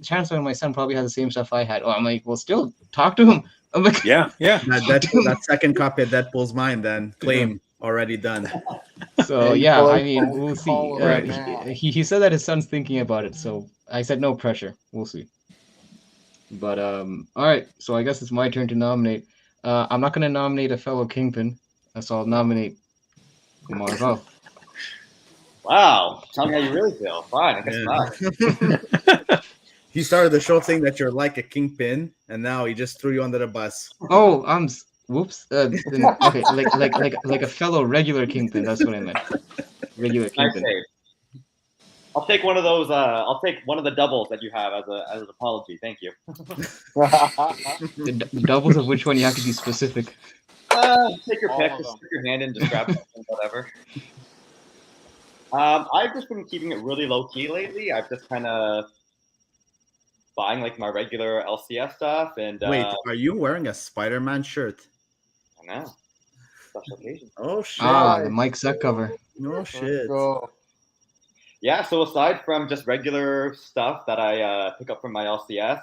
Chancellor and my son probably has the same stuff I had. Oh, I'm like, well, still talk to him. I'm like, yeah. That second copy of Deadpool's mine, then claim already done. So yeah, I mean, we'll see. He said that his son's thinking about it, so I said no pressure. We'll see. But all right. So I guess it's my turn to nominate. I'm not gonna nominate a fellow Kingpin, so I'll nominate Marvel. Wow, tell me how you really feel. Fine, I guess not. He started the show saying that you're like a kingpin, and now he just threw you under the bus. Oh, whoops. Then, okay, like a fellow regular Kingpin. That's what I meant. Regular Nice Kingpin. save. I'll take one of those. I'll take one of the doubles that you have as an apology. Thank you. The doubles of which one you have to be specific. Take your All pick. of Just them. stick your hand in, just grab something, whatever. I've just been keeping it really low key lately. I've just kind of buying like my regular LCS stuff, and Wait, are you wearing a Spider-Man shirt? I know special occasion. Oh shit! The Mike Zeck cover. No shit. Go. Yeah. So aside from just regular stuff that I pick up from my LCS,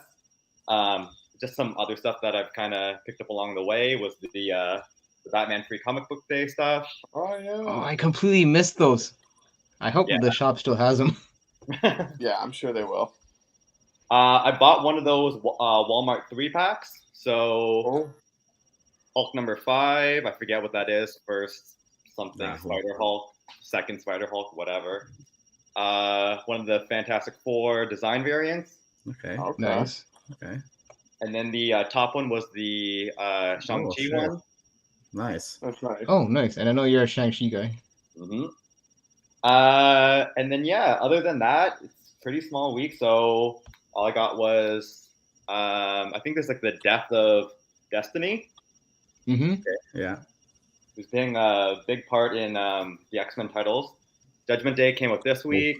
just some other stuff that I've kind of picked up along the way was the Batman Free Comic Book Day stuff. Oh yeah. Oh, I completely missed those. I hope Yeah. the shop still has them. Yeah, I'm sure they will. I bought one of those Walmart 3-packs. So Oh, Hulk number 5, I forget what that is. First something Nah, Spider Hulk, second Spider Hulk, whatever. One of the Fantastic Four design variants, Okay. okay. Nice. Okay. and then the top one was the Shang-Chi shit. one. Nice. That's nice. Oh, nice. And I know you're a Shang-Chi guy. hmm And then yeah, other than that, it's a pretty small week. So all I got was I think there's like the Death of Destiny, Mm-hmm. Yeah. who's playing a big part in the X-Men titles. Judgment Day came out this week.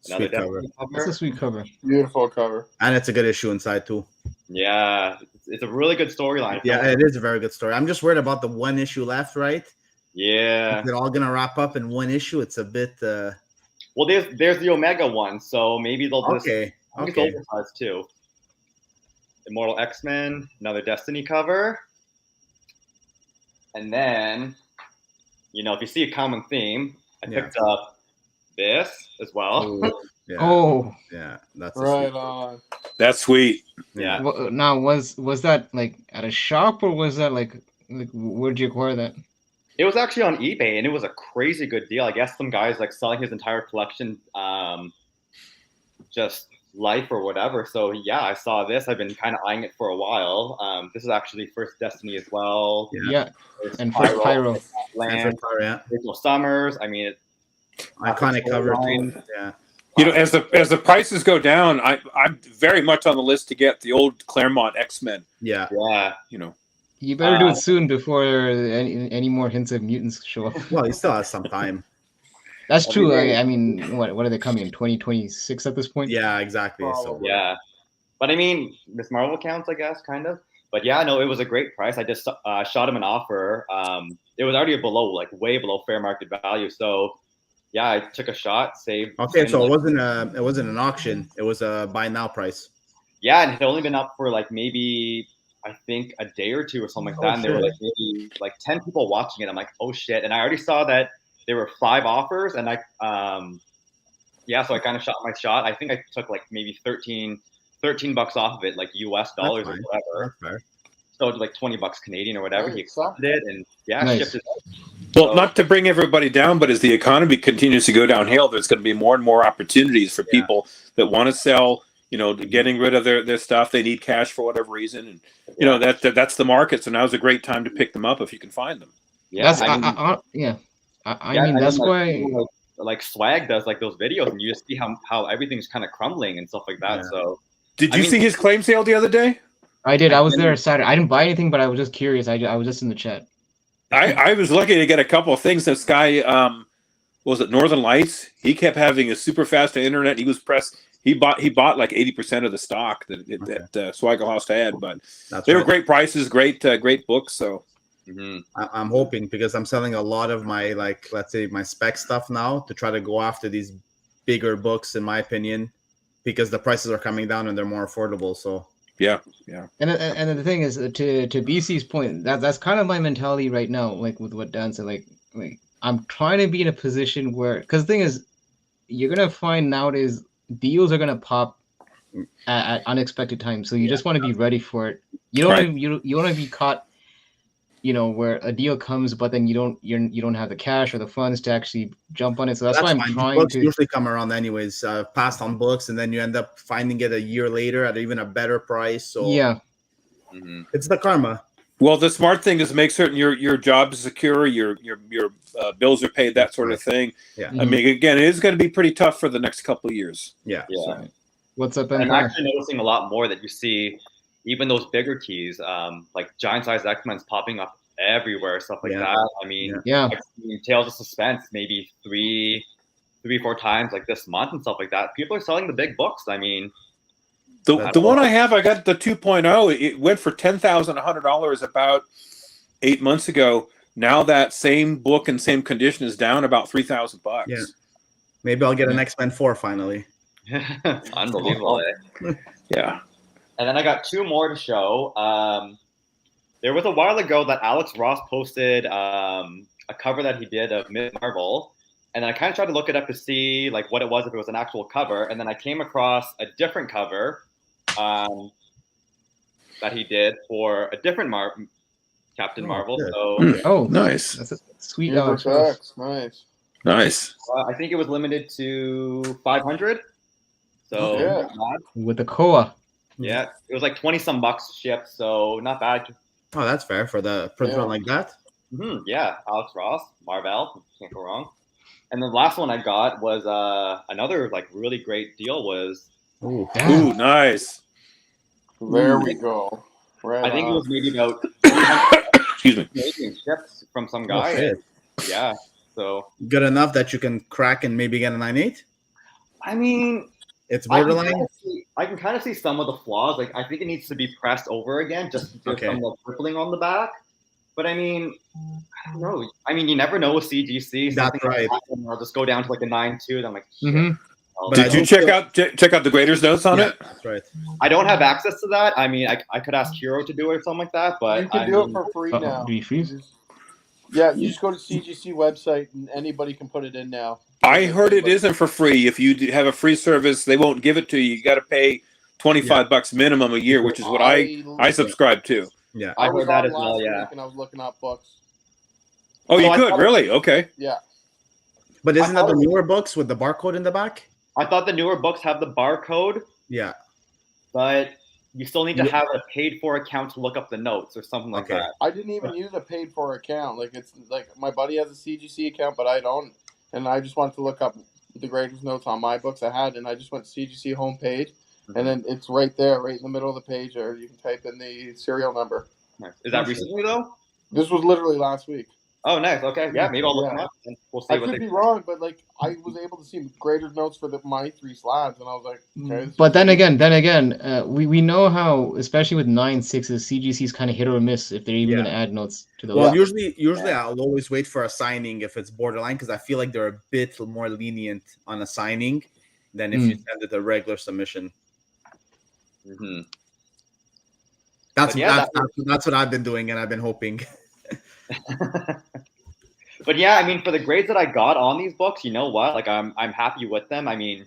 Another Sweet cover. Destiny That's a cover. sweet cover. Beautiful cover. And it's a good issue inside too. Yeah, it's a really good storyline. Yeah, it is a very good story. I'm just worried about the one issue left, right? Yeah. They're all gonna wrap up in one issue. It's a bit Well, there's the Omega one, so maybe they'll just okay. I think Okay. it's oversized too. Immortal X-Men, another Destiny cover. And then, if you see a common theme, I Yeah. picked up this as well. Yeah. Oh, Yeah. That's a Right sweet- on. That's sweet. Yeah. now was that like at a shop or was that like where'd you acquire that? It was actually on eBay, and it was a crazy good deal. I guess some guy's like selling his entire collection, just life or whatever. So yeah, I saw this. I've been kind of eyeing it for a while. This is actually first Destiny as well. Yeah, There's and first Pyro. Land, Yeah. Rachel Summers. I mean, Iconic cover too. Line. Yeah. As the prices go down, I'm very much on the list to get the old Claremont X-Men. Yeah. yeah. You better do it soon before any more hints of mutants show up. Well, he still has some time. That's true. Every I mean, what are they coming in 2026 at this point? Yeah, exactly. So Yeah, but I mean, Miss Marvel counts, I guess, kind of. But yeah, no, it was a great price. I just shot him an offer. It was already way below fair market value. So yeah, I took a shot, saved. okay, so it wasn't an auction. It was a buy now price. Yeah, and it had only been up for like maybe I think a day or two or something like that. And there were like maybe like 10 people watching it. I'm like, oh shit! And I already saw that there were 5 offers, and so I kind of shot my shot. I think I took like maybe $13 off of it, like US dollars or fine. whatever. That's fair. So it's like $20 Canadian or whatever. Right, He accepted it, and yeah, Nice. shipped it. Well, So- not to bring everybody down, but as the economy continues to go downhill, there's going to be more and more opportunities for people that want to sell. Getting rid of their stuff. They need cash for whatever reason, and that's the market. So now's a great time to pick them up if you can find them. Yeah, That's I mean, that's like, why. people like Swag does like those videos, and you just see how everything's kind of crumbling and stuff like that. Yeah. So Did I you mean- see his claim sale the other day? I did. I was there Saturday. I didn't buy anything, but I was just curious. I was just in the chat. I was lucky to get a couple of things. This guy, was it Northern Lights? He kept having a super fast internet. He was pressed. He bought like 80% of the stock that Swaggerhouse had, but That's they were right. great prices, great books. So I'm hoping because I'm selling a lot of my let's say my spec stuff now to try to go after these bigger books, in my opinion, because the prices are coming down and they're more affordable. So yeah. And the thing is, to BC's point, that's kind of my mentality right now. Like with what Dan said, like I'm trying to be in a position where, because the thing is, you're gonna find nowadays deals are gonna pop at unexpected times. So you just want to be ready for it. You don't Right. want to, you want to be caught, where a deal comes, but then you don't have the cash or the funds to actually jump on it. So that's why I'm fine. trying Books to. usually come around anyways, passed on books, and then you end up finding it a year later at even a better price. So Yeah, it's the karma. Well, the smart thing is make certain your job is secure, your bills are paid, that sort of thing. Yeah. I mean, again, it is going to be pretty tough for the next couple of years. Yeah. Yeah. So, What's up, And I'm Empire? actually noticing a lot more that you see, even those bigger keys, like giant size X-Men's popping up everywhere, stuff like Yeah. that. I mean, Yeah, I've seen Tales of Suspense maybe 3-4 times like this month and stuff like that. People are selling the big books. I mean, the one I have, I got the 2.0. It went for $10,100 about 8 months ago. Now that same book and same condition is down about $3,000. Yeah. Maybe I'll get an X-Men 4 finally. unbelievable. Eh? Yeah. And then I got 2 more to show. There was a while ago that Alex Ross posted a cover that he did of Ms. Marvel, and I kind of tried to look it up to see like what it was, if it was an actual cover, and then I came across a different cover that he did for a different Captain Marvel. good. So Oh, Nice. that's a sweet Super Alex Ross. facts. Nice. Nice. I think it was limited to 500. So Yeah. not bad. with the Koa. Yeah, it was like 20 some bucks shipped, so not bad. Oh, that's fair for the Yeah. one like that. Yeah, Alex Ross, Marvel, can't go wrong. And the last one I got was another like really great deal was Ooh. Yeah. Ooh, nice. There we go. Right I think it on. was maybe about Excuse me. Canadian ships from some Oh, guy. shit. Yeah, so Good enough that you can crack and maybe get a 9.8. I mean, It's I can borderline. kind of see some of the flaws. Like I think it needs to be pressed over again, just to Okay. some like rippling on the back. But I mean, I don't know. I mean, you never know with CGC. That's something right. Like that, and I'll just go down to like a 9.2. Then I'm like, shit. Mhm. But I Did you do check feel- out the grader's notes on Yeah, it? that's right. I don't have access to that. I mean, I could ask Hero to do it or something like that, but You can I do it mean, for free Uh-oh, now. do you freeze? Yeah, you just go to CGC website and anybody can put it in now. I heard it isn't for free. If you have a free service, they won't give it to you. You got to pay $25 minimum a year, which is what I subscribe to. Yeah. I was heard that on as well. last Yeah. week and I was looking up books. Oh, So you I could thought- really? Okay. Yeah. But isn't that thought the it was- newer books with the barcode in the back? I thought the newer books have the barcode, Yeah. but you still need to Yeah. have a paid for account to look up the notes or something like Okay. that. I didn't even use a paid for account. Like it's like my buddy has a CGC account, but I don't. And I just wanted to look up the graders notes on my books I had, and I just went to CGC homepage, and then it's right there, right in the middle of the page, or you can type in the serial number. Nice. Is that recently though? This was literally last week. Oh, nice. Okay, yeah, maybe I'll look them up and we'll see I what could they. be wrong, but like I was able to see graders notes for my 3 slabs, and I was like, okay. this But is then sweet. again, we know how, especially with 9.6s, CGC's kind of hit or miss if they're even Yeah. going to add notes to the. Well, list. usually I'll always wait for a signing if it's borderline because I feel like they're a bit more lenient on a signing than if you send it a regular submission. Mm-hmm. That's But yeah, that's what I've been doing, and I've been hoping. But yeah, I mean, for the grades that I got on these books, you know what? Like, I'm happy with them. I mean,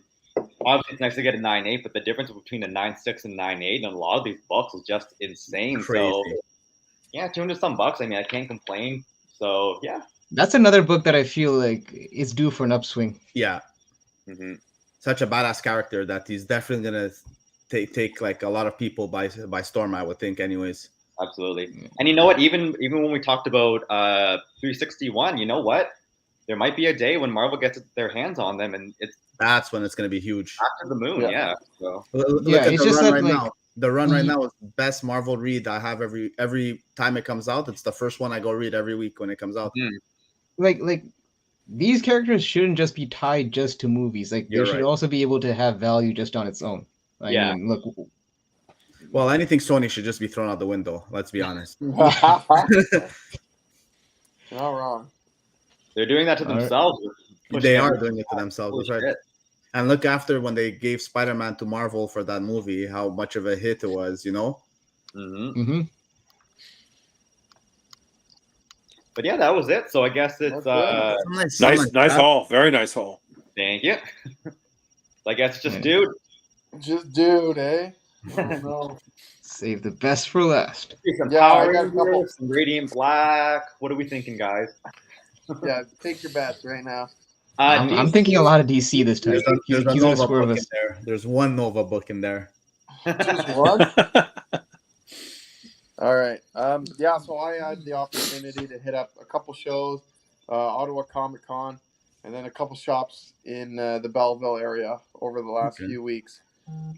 obviously it's nice to get a 9.8, but the difference between a 9.6 and 9.8 in a lot of these books is just insane. Crazy. So yeah, $200 some bucks. I mean, I can't complain. So yeah. That's another book that I feel like is due for an upswing. Yeah, Mm-hmm. such a badass character that he's definitely gonna take like a lot of people by storm. I would think, anyways. Absolutely. And you know what? Even when we talked about 361, you know what? There might be a day when Marvel gets their hands on them, and it's That's when it's gonna be huge. after the moon. Yeah. Yeah. So Look Yeah, at it's the just run that, right like- now. The run right Ye- now is the best Marvel read I have every time it comes out. It's the first one I go read every week when it comes out. Like these characters shouldn't just be tied just to movies. Like You're they should right. also be able to have value just on its own. I Yeah. mean, look, Well, anything Sony should just be thrown out the window. Let's be honest. Not wrong. they're doing that to All right. themselves. pushing They are everything doing it to themselves. Holy That's right. shit. And look after when they gave Spider-Man to Marvel for that movie, how much of a hit it was, you know? Mhm. hmm But yeah, that was it. So I guess it's That's Nice that. haul. Very nice haul. thank you. I guess it's just Yeah. dude. Just dude, eh? I don't know. Save the best for last. Some Yeah, Power I got a couple. Rangers, some Radiant Black. What are we thinking, guys? Yeah, take your bets right now. I'm thinking a lot of DC this time. There's a He's gonna Nova swerve book in us. there. There's one Nova book in there. Just one? All right. Yeah, so I had the opportunity to hit up a couple shows, Ottawa Comic Con, and then a couple shops in the Belleville area over the last few weeks.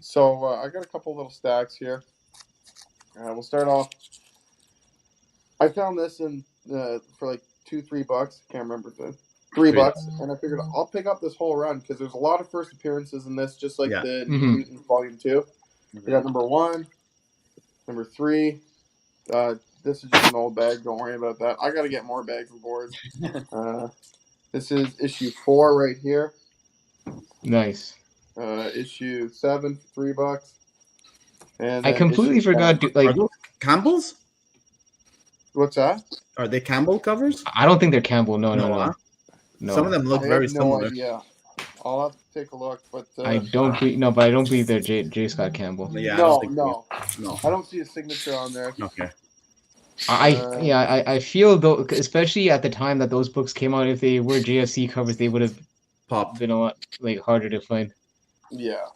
So I got a couple little stacks here. We'll start off. I found this in for like $2-3. Can't remember the $3, and I figured I'll pick up this whole run because there's a lot of first appearances in this, just like the New Mutants Volume 2. We got number 1, number 3. This is just an old bag. Don't worry about that. I got to get more bags and boards. This is issue 4 right here. Nice. Issue 7 for $3. And I then completely issue forgot. 10. Are those Campbell's? What's that? Are they Campbell covers? I don't think they're Campbell. No. Some of them look I very have no similar. idea. I'll have to take a look, but I don't believe they're J. Scott Campbell. Yeah, I no, don't think no, no. I don't see a signature on there. Okay. I feel though, especially at the time that those books came out, if they were JSC covers, they would have Pop. been a lot harder to find. Yeah.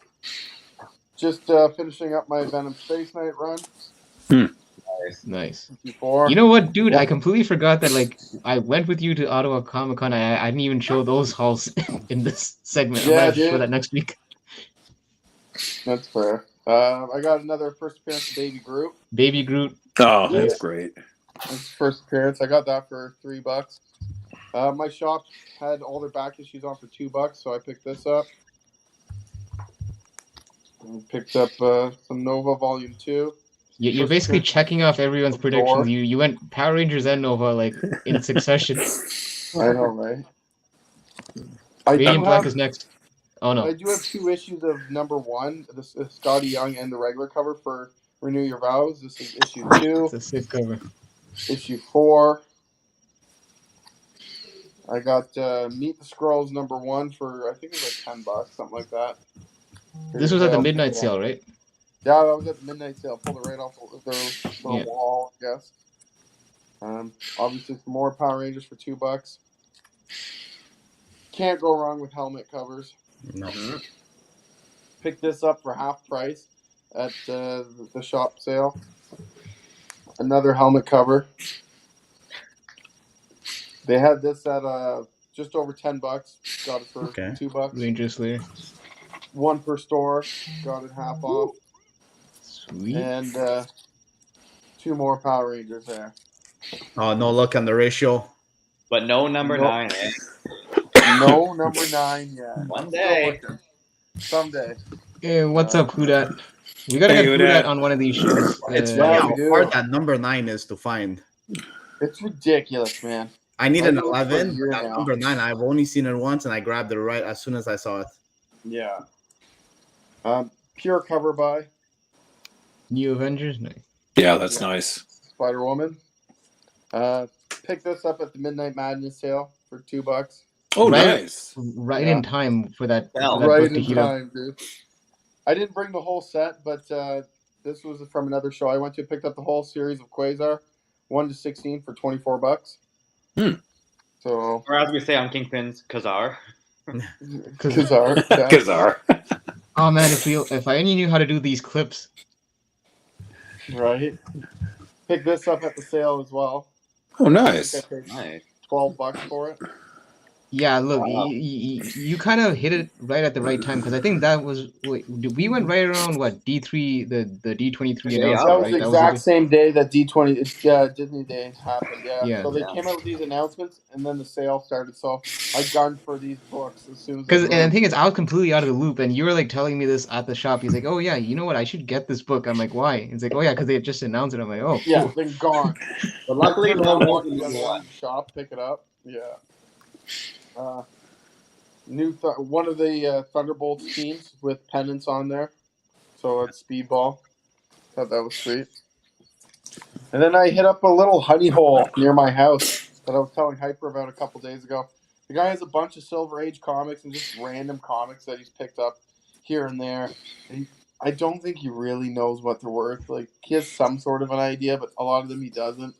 Just finishing up my Venom Space Knight run. Nice. Before. You know what, dude? I completely forgot that. I went with you to Ottawa Comic Con. I didn't even show those hauls in this segment. Yeah, I'm dude. show that next week. That's fair. I got another first appearance of Baby Groot. Baby Groot. Oh, that's great. That's first appearance. I got that for $3. My shop had all their back issues on for $2, so I picked this up. And picked up some Nova Volume 2. You're basically checking off everyone's predictions. You went Power Rangers and Nova in succession. I know, right? Radiant Black is next. Oh no. I do have 2 issues of number 1, the Scotty Young and the regular cover for Renew Your Vows. This is issue 2. It's a sick cover. Issue 4. I got Meet the Skrulls number 1 for, I think it was like $10, something like that. This was at the midnight sale, right? Yeah, that was at the midnight sale. Pulled it right off the wall, I guess. Obviously, some more Power Rangers for $2. Can't go wrong with helmet covers. No. Picked this up for half price at the shop sale. Another helmet cover. They had this at just over $10. Got it for $2. Ranger Slayer. 1 per store. Got it half off. Sweet. And 2 more Power Rangers there. Oh, no look on the ratio. But no number 9. Eh? No number 9 yet. One day. Someday. Hey, what's up, Hudat? We gotta get Hudat on one of these shows. It's yeah, how hard that number 9 is to find. It's ridiculous, man. I need an I know it for a 11. year That now. number 9, I've only seen it once, and I grabbed it right as soon as I saw it. Yeah. Pure cover by New Avengers? Nice. Yeah, that's nice. Spider-Woman. Picked this up at the Midnight Madness sale for $2. Oh, Right. nice. Right in time for that, Well, for that Right book to in heat up. time, dude. I didn't bring the whole set, but this was from another show I went to. Picked up the whole series of Quasar, 1 to 16 for $24. So Or as we say on Kingpins, Kazar. Quasar. Yeah. Kazar. Oh man, if I only knew how to do these clips. Right. Picked this up at the sale as well. Oh, I nice. think I paid Nice. $12 for it. Yeah, look, Wow. you kind of hit it right at the right time because I think that was we went right around what D3 the D23 Yeah, announcement, That was right? the That exact was same day that D20 Disney Day happened. Yeah. Yeah. So they Yeah. came out with these announcements, and then the sale started. So I gunned for these books as soon as. because they and the thing is, I was completely out of the loop, and you were like telling me this at the shop. He's like, "Oh yeah, you know what? I should get this book." I'm like, "Why?" He's like, "Oh yeah, because they had just announced it." I'm like, "Oh, Yeah, cool." been gone. But luckily, I no walked one to the shop, pick it up. Yeah. One of the Thunderbolts teams with pennants on there, so it's Speedball. Thought that was sweet. And then I hit up a little honey hole near my house that I was telling Hyper about a couple days ago. The guy has a bunch of Silver Age comics and just random comics that he's picked up here and there. And I don't think he really knows what they're worth. Like he has some sort of an idea, but a lot of them he doesn't.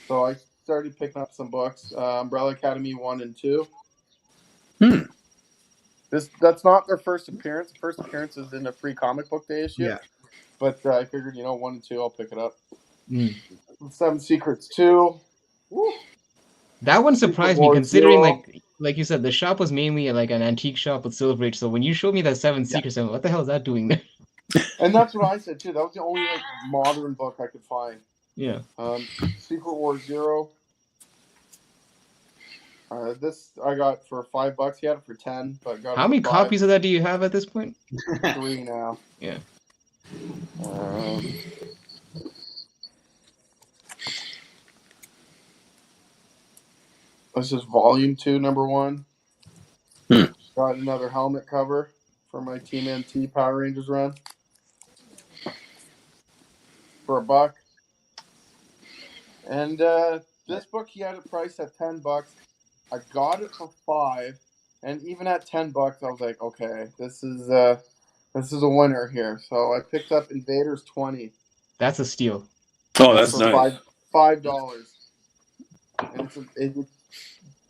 So I started picking up some books. Umbrella Academy 1 and 2. Hmm. That's not their first appearance. The first appearance is in a free comic book day issue. Yeah. But I figured, 1 and 2, I'll pick it up. Mm. Seven Secrets 2. Woo. That one surprised me, War considering Zero. like you said, the shop was mainly like an antique shop with Silver Age. So when you showed me that Seven Secrets, I'm like, what the hell is that doing there? And that's what I said too. That was the only modern book I could find. Yeah. Secret War Zero. This I got for $5. He had it for 10, but got it How for many 5. copies of that do you have at this point? 3 now. Yeah. This is Volume 2, number 1. Hmm. Got another helmet cover for my Team MT Power Rangers run for $1. And this book he had it priced at $10. I got it for 5, and even at $10, I was like, okay, this is a winner here. So I picked up Invaders 20. That's a steal. Oh, that's for nice. $5. And it's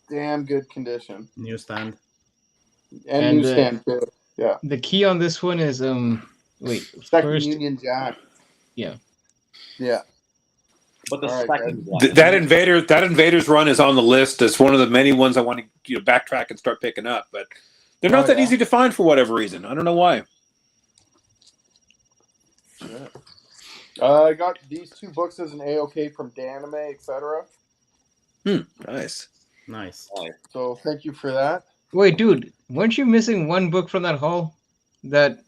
damn good condition. Newsstand. And newsstand too. Yeah. The key on this one is Second first Union Jack. Yeah. Yeah. But the All right, second guys. one, That Invaders run is on the list. It's one of the many ones I want to backtrack and start picking up, but they're not that easy to find for whatever reason. I don't know why. Yeah. I got these 2 books as an AOK from Danime, etc. Nice. Nice. So thank you for that. Wait, dude, weren't you missing one book from that haul that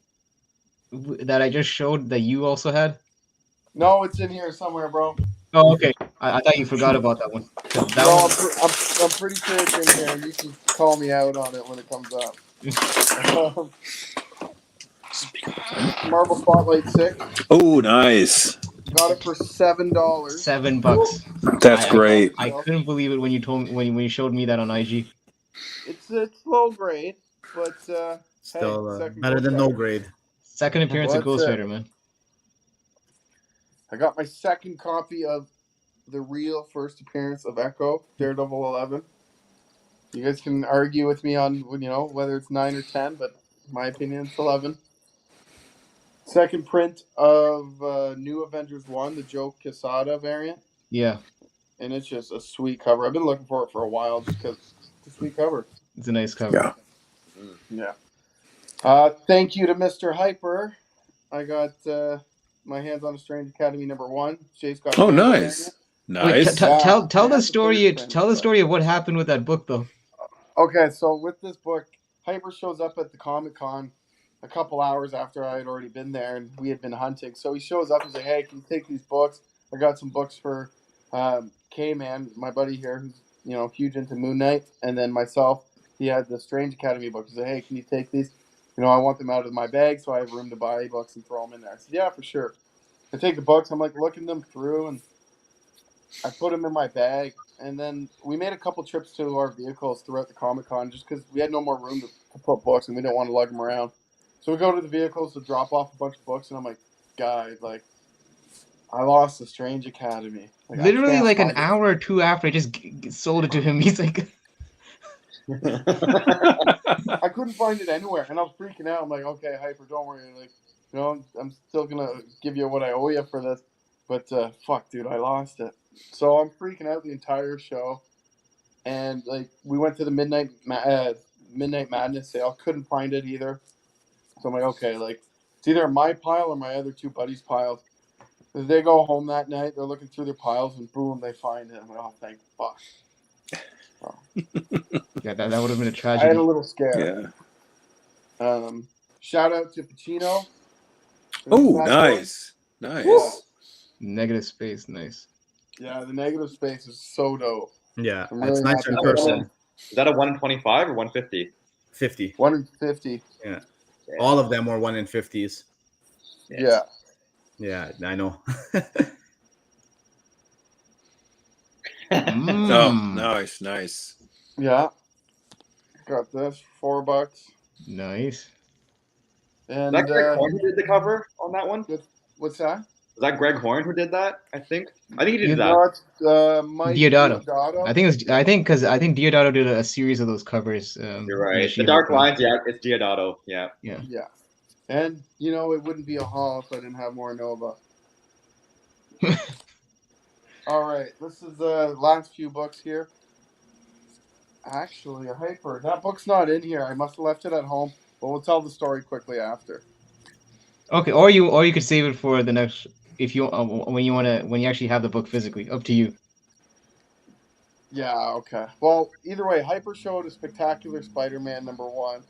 I just showed that you also had? No, it's in here somewhere, bro. Oh, okay. I thought you forgot about that one. I'm pretty sure it's in here. You can call me out on it when it comes up. Marvel Spotlight 6. Oh, nice. Got it for $7. $7. That's great. I couldn't believe it when you told me when you showed me that on IG. It's low grade, but Still second better book than no ever. grade. Second appearance of Well, Ghost that's it. Rider, man. I got my second copy of the real first appearance of Echo, Daredevil 11. You guys can argue with me on whether it's 9 or 10, but in my opinion, it's 11. Second print of New Avengers 1, the Joe Quesada variant. Yeah, And it's just a sweet cover. I've been looking for it for a while just because it's a sweet cover. it's a nice cover. Yeah. Yeah. Thank you to Mr. Hyper. I got my hands on a Strange Academy number 1. Jay's got Oh, the nice. variant. Wait, Nice. tell I the had story. the third Tell the print, story of what happened with that book, though. Okay, so with this book, Hyper shows up at the Comic-Con a couple hours after I had already been there and we had been hunting. So he shows up and says, hey, can you take these books? I got some books for K-Man, my buddy here, who's huge into Moon Knight, and then myself. He had the Strange Academy book. He said, hey, can you take these? I want them out of my bag so I have room to buy books and throw them in there. I said, yeah, for sure. I take the books. I'm like looking them through and I put them in my bag. And then we made a couple trips to our vehicles throughout the Comic-Con just because we had no more room to put books and we didn't want to lug them around. So we go to the vehicles to drop off a bunch of books, and I'm like, guys, I lost the Strange Academy. Literally, I like an can't find hour or two after, I just sold it to him. He's like, it. I couldn't find it anywhere, and I was freaking out. I'm like, okay, Hyper, don't worry. I'm still going to give you what I owe you for this. But, fuck, dude, I lost it. So I'm freaking out the entire show. And, we went to the Midnight Madness sale. Couldn't find it either. So I'm like, okay, it's either my pile or my other 2 buddies' piles. They go home that night. They're looking through their piles, and boom, they find it. I'm like, oh, thank fuck. So, yeah, that would have been a I had tragedy. a little scare. Yeah. Shout out to Pacino. Oh, That nice. Nice. Woo! Negative space, nice. Yeah, the negative space is so dope. Yeah, I'm it's really nicer in happy. person. is that a 1 in 25 or 150? 50. 1 in 50. All of them were 1 in 50s. Yeah. Yeah, I know. Oh, nice. Yeah. Got this for $4. Nice. And Is that Greg Horn who did the cover on that one? what's that? Was that Greg Horn who did that? I think he did You that. No, it's Mike Diodato. Diodato. I think because I think Diodato did a series of those covers. You're right. The Dark Lines, yeah, it's Diodato. Yeah. Yeah. Yeah. And, you know, it wouldn't be a haul if I didn't have more Nova. All right. This is the last few books here. Actually, a Hyper. That book's not in here. I must have left it at home. But we'll tell the story quickly after. Okay, or you could save it for the next if you when you actually have the book physically. Up to you. Yeah, okay. Well, either way, Hyper showed a Spectacular Spider-Man #1.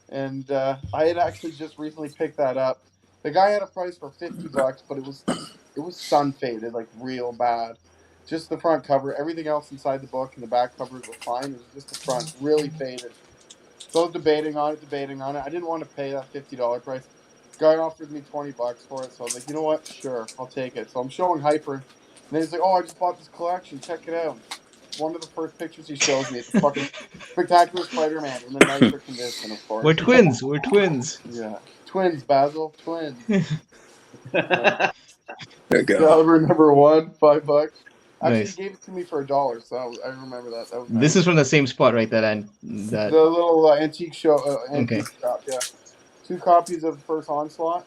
And I had actually just recently picked that up. The guy had a price for $50, but it was sun faded, like real bad. Just the front cover. Everything else inside the book and the back covers were fine. It was just the front, really faded. So I was debating on it. I didn't want to pay that $50 price. Guy offered me $20 for it, so I was like, you know what? Sure, I'll take it. So I'm showing Hyper, and then he's like, oh, I just bought this collection. Check it out. One of the first pictures he shows me, it's a fucking Spectacular Spider-Man in the nicer condition, of course. We're twins. We're twins. Yeah, twins, Basil, twins. There you go. Caliber #1, $5. Actually, Nice. he gave it to me for $1, so I remember that. That was nice. This is from the same spot, right? the little antique show, antique Okay. shop. Yeah, 2 copies of the first Onslaught.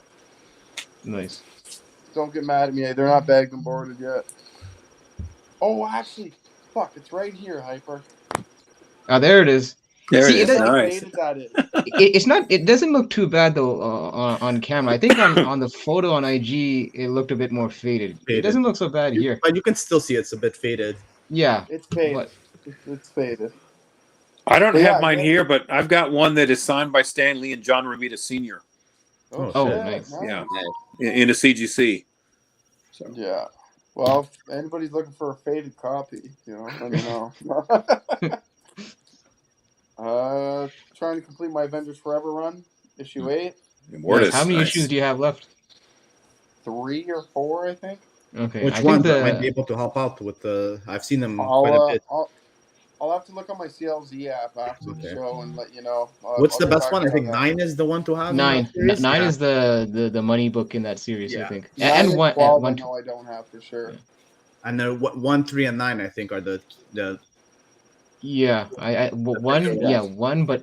Nice. Don't get mad at me. They're not bagged and boarded yet. Oh, actually, fuck, it's right here, Hyper. Ah, there it is. There See, it is. it- How Nice. faded that is. It's not. It doesn't look too bad though on camera. I think on the photo on IG it looked a bit more faded. It Faded. doesn't look so bad here. But you can still see it's a bit faded. Yeah. It's faded. What? It's faded. I don't Yeah, have mine yeah. here, but I've got one that is signed by Stan Lee and John Romita Sr. Oh, shit, nice. Yeah. in a CGC. So Yeah. Well, if anybody's looking for a faded copy, let me know. Trying to complete my Avengers Forever run, issue 8. Mortis, How many nice. issues do you have left? 3 or 4, I think. Okay. Which I ones think might be able to help out with the? I've seen them I'll, quite a bit. I'll have to look on my CLZ app after the Okay. show and let you know. What's I'll the get best back one? to I think you on 9 is the one to have. in nine. that series? Nine Yeah. is the money book in that series. I Yeah. think. that. 9 And and one. 12, One. I know I don't have for sure. And then 1, 3, and 9 I think are the Yeah. One. picture Yeah. ones. 1, but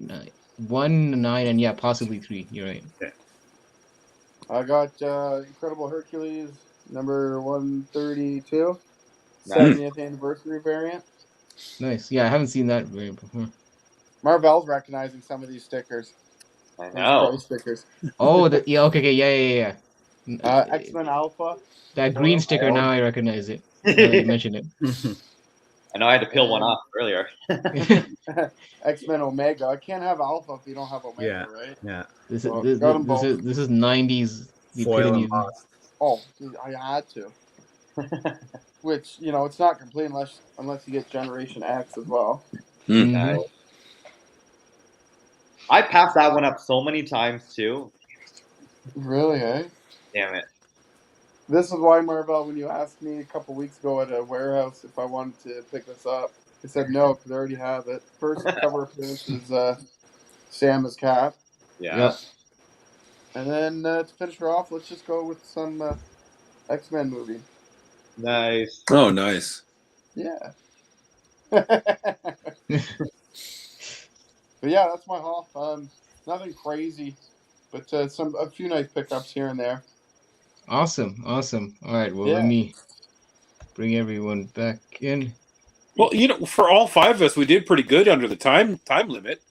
1, 9, and yeah, possibly 3. You're right. I got Incredible Hercules number 132, Nice. 70th anniversary variant. Nice. Yeah, I haven't seen that variant before. Marvel's recognizing some of these stickers. I These know. price stickers. Oh, yeah. Okay. Yeah. X-Men Alpha. That green sticker. Now I recognize it. Now that you mentioned it. I know I had to peel one off earlier. X-Men Omega. I can't have Alpha if you don't have Omega, Yeah. right? yeah This Well, is got 'em this is 90s. The foil epitome and of- boss. Oh, dude, I had to. Which, it's not complete unless you get Generation X as well. Mhm. Nice. I passed that one up so many times too. Really, eh? Damn it. This is why, Marvel, when you asked me a couple weeks ago at a warehouse if I wanted to pick this up, I said no because I already have it. First cover appearance is Sam as Cap. Yeah. Yep. And then to finish her off, let's just go with some X-Men movie. Nice. Oh, nice. Yeah. But yeah, that's my haul. Nothing crazy, but a few nice pickups here and there. Awesome. All right. Well, Yeah. let me bring everyone back in. Well, for all 5 of us, we did pretty good under the time limit.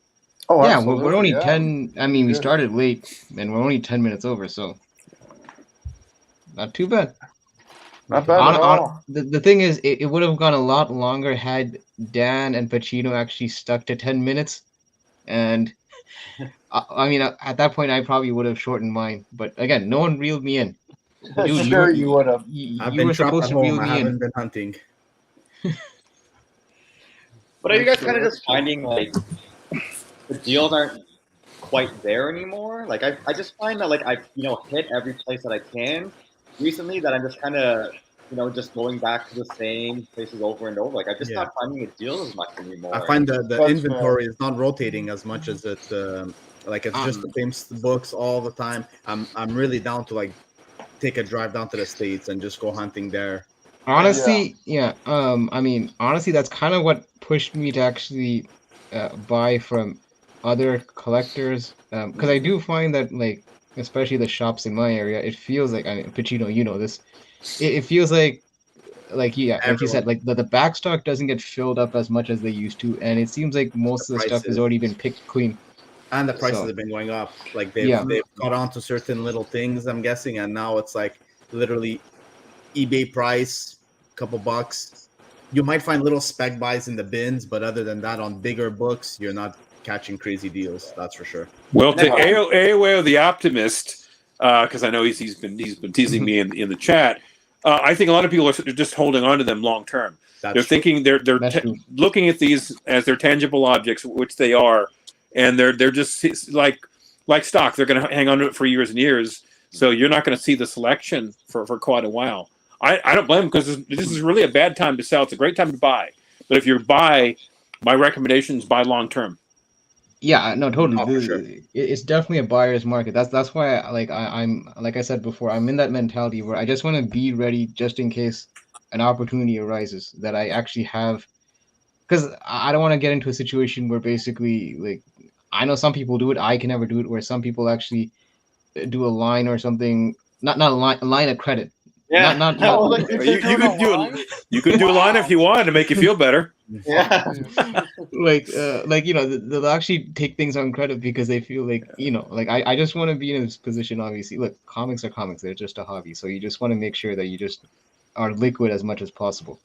Oh, Yeah, we're only yeah. 10. I mean, we Good. started late, and we're only 10 minutes over, so not too bad. Not bad at all. The thing is, it would have gone a lot longer had Dan and Pacino actually stuck to 10 minutes. And I mean, at that point, I probably would have shortened mine. But again, no one reeled me in. Dude, Sure, you would have. I've You been were trapped supposed at to reel home. I me in. haven't been hunting. But are you guys kind of just finding like the deals aren't quite there anymore? Like I just find that like I hit every place that I can recently that I'm just kind of just going back to the same places over and over. Like I'm just Yeah. not finding a deal as much anymore. I find the That's inventory is not rotating as much as it Like it's just the same books all the time. I'm really down to like take a drive down to the States and just go hunting there. Honestly, yeah. I mean, honestly, that's kind of what pushed me to actually buy from other collectors. Because I do find that, like, especially the shops in my area, it feels like, I mean, Pacino, you know this. It feels like yeah, like you said, like the back stock doesn't get filled up as much as they used to, and it seems like most of the stuff has already been picked clean. And the prices have been going up. Like they've caught on to certain little things, I'm guessing, and now it's like literally eBay price, couple bucks. You might find little spec buys in the bins, but other than that, on bigger books, you're not catching crazy deals. That's for sure. Well, to AOA the Optimist, because I know he's been teasing me in the chat. I think a lot of people are just holding on to them long term. They're thinking they're looking at these as their tangible objects, which they are, and they're just like stock. They're going to hang on to it for years and years. So you're not going to see the selection for quite a while. I don't blame them, because this is really a bad time to sell. It's a great time to buy. But if you buy, my recommendation is buy long term. Yeah, no, totally. Oh, for sure. It's definitely a buyer's market. That's why I'm like I said before, I'm in that mentality where I just want to be ready just in case an opportunity arises that I actually have, because I don't want to get into a situation where basically, like, I know some people do it, I can never do it, where some people actually do a line or something, not a line of credit. Yeah, you could do a line if you wanted to make you feel better. Yeah. like you know, they'll actually take things on credit because they feel like, you know, like I just want to be in this position. Obviously, look, comics are comics, they're just a hobby, so you just want to make sure that you just are liquid as much as possible.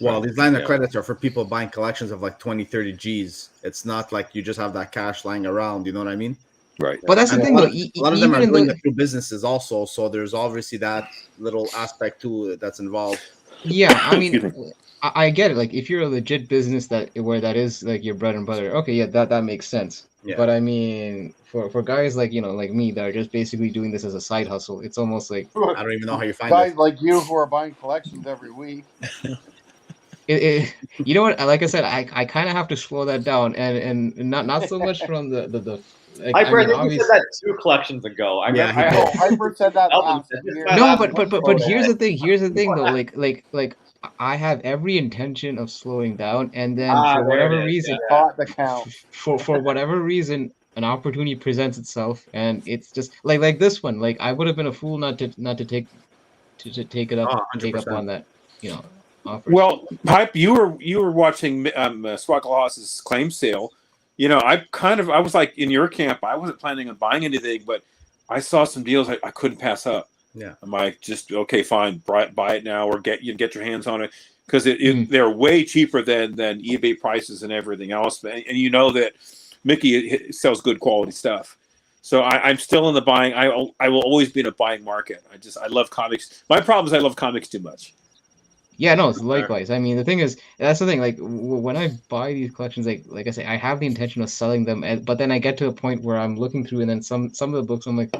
Well, these line of credits are for people buying collections of like 20-30 G's. It's not like you just have that cash lying around, you know what I mean? Right. But that's the thing, though. A lot of them are doing it through businesses also, so there's obviously that little aspect too that's involved. Yeah, I mean, I get it. Like, if you're a legit business where that is like your bread and butter, okay, yeah, that makes sense. Yeah. But I mean, for guys like, you know, like me, that are just basically doing this as a side hustle, it's almost like, I don't even know how you find guys like you who are buying collections every week. You know what? Like I said, I kind of have to slow that down, and not so much from the. Like, Hyper, I think you said that 2 collections ago. Hyper said that last year. No, but here's the thing. Here's the thing, though. Like I have every intention of slowing down, and then for whatever reason, for whatever reason, an opportunity presents itself, and it's just like this one. Like, I would have been a fool not to take it up, take up on that, you know, offer. Well, Hype, you were watching Swagglehaws's claim sale. You know, I was like in your camp. I wasn't planning on buying anything, but I saw some deals I couldn't pass up. Yeah, I'm like, just okay, fine, buy it now, or get your hands on it, because they're way cheaper than eBay prices and everything else. And you know that Mickey sells good quality stuff. So I'm still in the buying. I will always be in a buying market. I love comics. My problem is I love comics too much. Yeah, no, it's likewise. I mean, the thing is, that's the thing. Like, when I buy these collections, like I say, I have the intention of selling them, but then I get to a point where I'm looking through, and then some of the books, I'm like,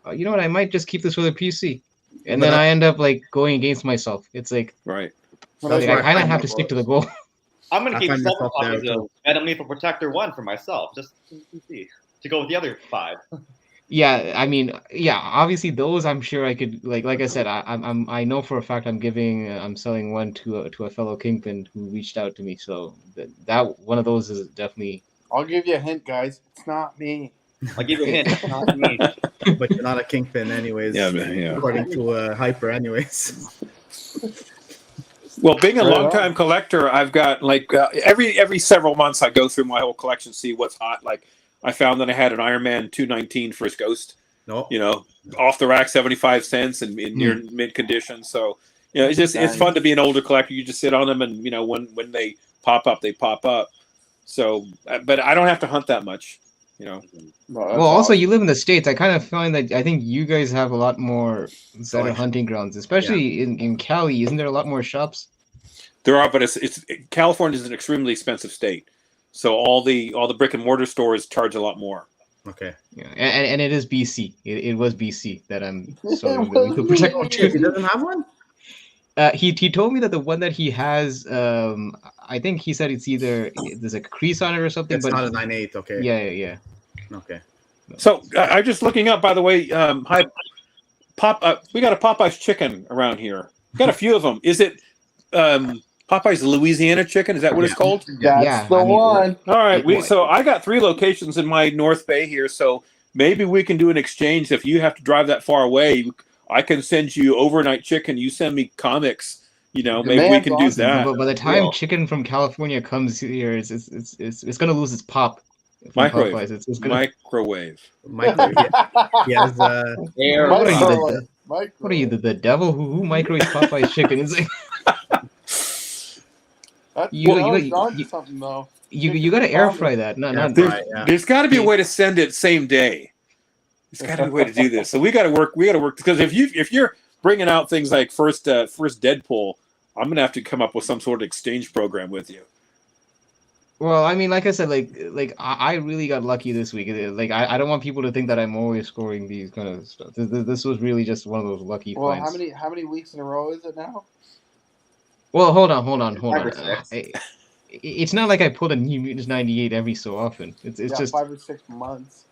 oh, you know what? I might just keep this for the PC, and then I end up like going against myself. It's like, right. Like, I kind of have to stick to the goal. I'm gonna keep some copies of Venom Lethal Protector 1 for myself, just PC, to go with the other 5. Yeah, I mean, yeah, obviously those I'm sure I could, like I said, I know for a fact I'm selling one to a fellow Kingpin who reached out to me, so that one of those is definitely. I'll give you a hint, guys. It's not me. I'll give you a hint. It's not me. But you're not a Kingpin, anyways. Yeah. According to Hyper, anyways. Well, being a long-time collector, I've got like every several months I go through my whole collection, see what's hot. Like, I found that I had an Iron Man 219 First Ghost. No, you know, off the rack, 75 cents and in near mid condition. So, you know, it's fun to be an older collector. You just sit on them, and you know, when they pop up, they pop up. So, but I don't have to hunt that much, you know. Well, also you live in the States. I kind of find that I think you guys have a lot more better hunting grounds, especially in Cali. Isn't there a lot more shops? There are, but it's California is an extremely expensive state. So all the brick and mortar stores charge a lot more. Okay. Yeah, and it is BC. It was BC that I'm selling the Lethal Protector. He doesn't have one? He told me that the one that he has, I think he said it's either there's a crease on it or something. It's not a 9.8. Okay. Yeah. Okay. So I'm just looking up. By the way, hi, we got a Popeye's chicken around here. Got a few of them. Is it Popeye's Louisiana chicken? Is that what it's called? That's Yeah, the I mean, one. All right. Well, So I got 3 locations in my North Bay here. So maybe we can do an exchange. If you have to drive that far away, I can send you overnight chicken. You send me comics. You know, maybe we Demand's can do awesome, that. But by the time Well- chicken from California comes here, it's gonna lose its pop. from Microwave. Popeyes. It's gonna. Microwave. Michael, he has Air What are you, fryer. the- What are you, the devil? Who microwaves Popeye's chicken? It's like That's You- you, something though. you gotta air fry that. Not Air not. fry. There's, yeah. there's got to be a way to send it same day. There's got to be a way to do this. So we got to work. We got to work because if you're bringing out things like first Deadpool, I'm gonna have to come up with some sort of exchange program with you. Well, I mean, like I said, like I really got lucky this week. Like I don't want people to think that I'm always scoring these kind of stuff. This was really just one of those lucky Well, finds. how many weeks in a row is it now? Well, hold on. 5 or 6. It's not like I pull a New Mutants 98 every so often. It's yeah, just 5 or 6 months.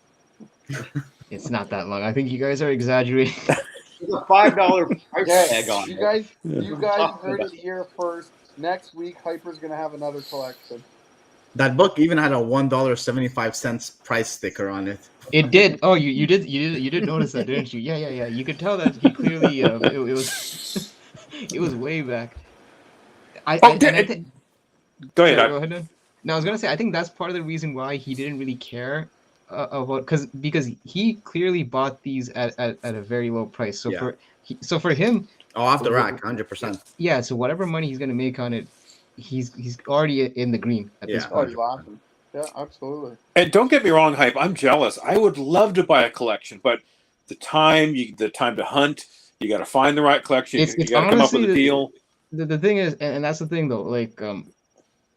it's not that long. I think you guys are exaggerating. There's a $5 price Yeah, tag on you it. guys Talking heard about- it here first. Next week, Hyper's gonna have another collection. that book even had a $1.75 price sticker on it. It did. Oh, you did notice that, didn't you? Yeah. You could tell that he clearly it was it was way back. I think Go ahead. Sorry, go ahead. Dan. No, I was gonna say I think that's part of the reason why he didn't really care about because he clearly bought these at a very low price. So Yeah. for him, Oh, off the rack, 100%. yeah. So whatever money he's gonna make on it, he's already in the green at this Yeah. Oh, point. he's laughing. Yeah, absolutely. And don't get me wrong, Hype. I'm jealous. I would love to buy a collection, but the time to hunt, you got to find the right collection. It's you got to come up with a honestly deal. The thing is, and that's the thing though, like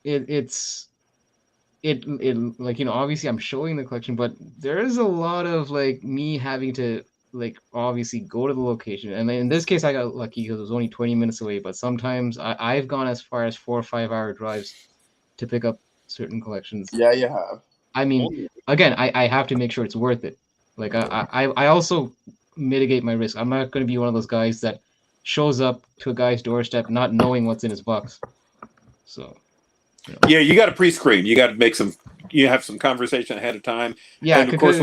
it's like obviously I'm showing the collection, but there is a lot of like me having to like obviously go to the location, and in this case I got lucky because it was only 20 minutes away. But sometimes I've gone as far as 4 or 5 hour drives to pick up certain collections. Yeah, you have. I mean, again, I have to make sure it's worth it. Like I also mitigate my risk. I'm not going to be one of those guys that shows up to a guy's doorstep not knowing what's in his box. So Yeah, you got to pre-screen. You got to make some. You have some conversation ahead of time. yeah, and of course,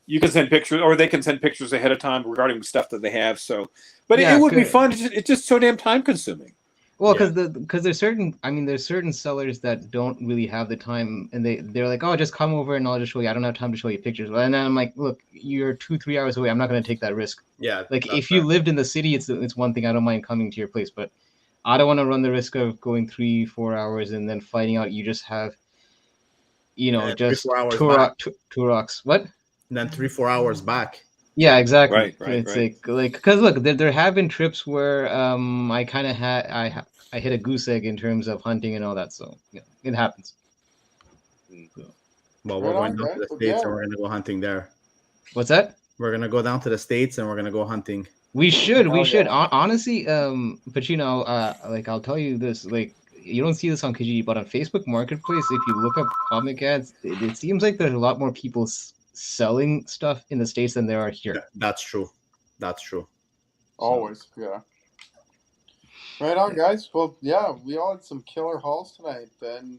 you can send pictures, or they can send pictures ahead of time regarding stuff that they have. So, but Yeah, it would be good. fun. It's just so damn time consuming. well, because there's certain sellers that don't really have the time, and they're like, oh, just come over and I'll just show you. I don't have time to show you pictures. And then I'm like, look, you're 2-3 hours away. I'm not going to take that risk. Yeah. Like that's if you fair. lived in the city, it's one thing. I don't mind coming to your place, but I don't want to run the risk of going 3-4 hours and then finding out you just have, Yeah, just 3-4 hours two, back. two rocks. What? And then 3-4 hours back. Yeah, exactly. Right, It's right. like because look, there have been trips where I kind of I hit a goose egg in terms of hunting and all that. So it happens. Well, we're Right on, going down to guys. the Well, States yeah. and we're going to go hunting there. What's that? We're going to go down to the States and we're going to go hunting. We should. Oh, yeah. Honestly, but like I'll tell you this, like you don't see this on Kijiji, but on Facebook Marketplace, if you look up comic ads, it seems like there's a lot more people selling stuff in the States than there are here. That's true. That's true. Always, yeah. Right on, guys. Well, yeah, we all had some killer hauls tonight, and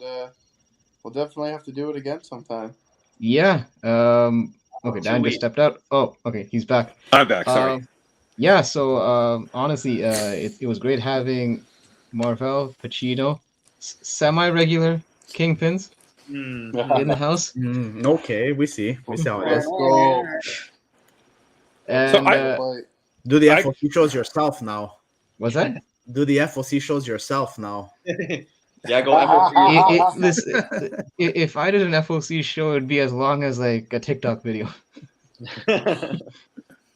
we'll definitely have to do it again sometime. Yeah. Okay, Dan just Sweet. stepped out. Oh, okay, he's back. I'm back. Sorry. Yeah, so honestly, it was great having Marvel, Pacino, semi-regular Kingpins in the house. Okay, we see. We see how it Let's is. go. And So I- Do the I- FOC shows yourself now. what's that? Do the FOC shows yourself now. Yeah, go FOC. If I did an FOC show, it'd be as long as like a TikTok video.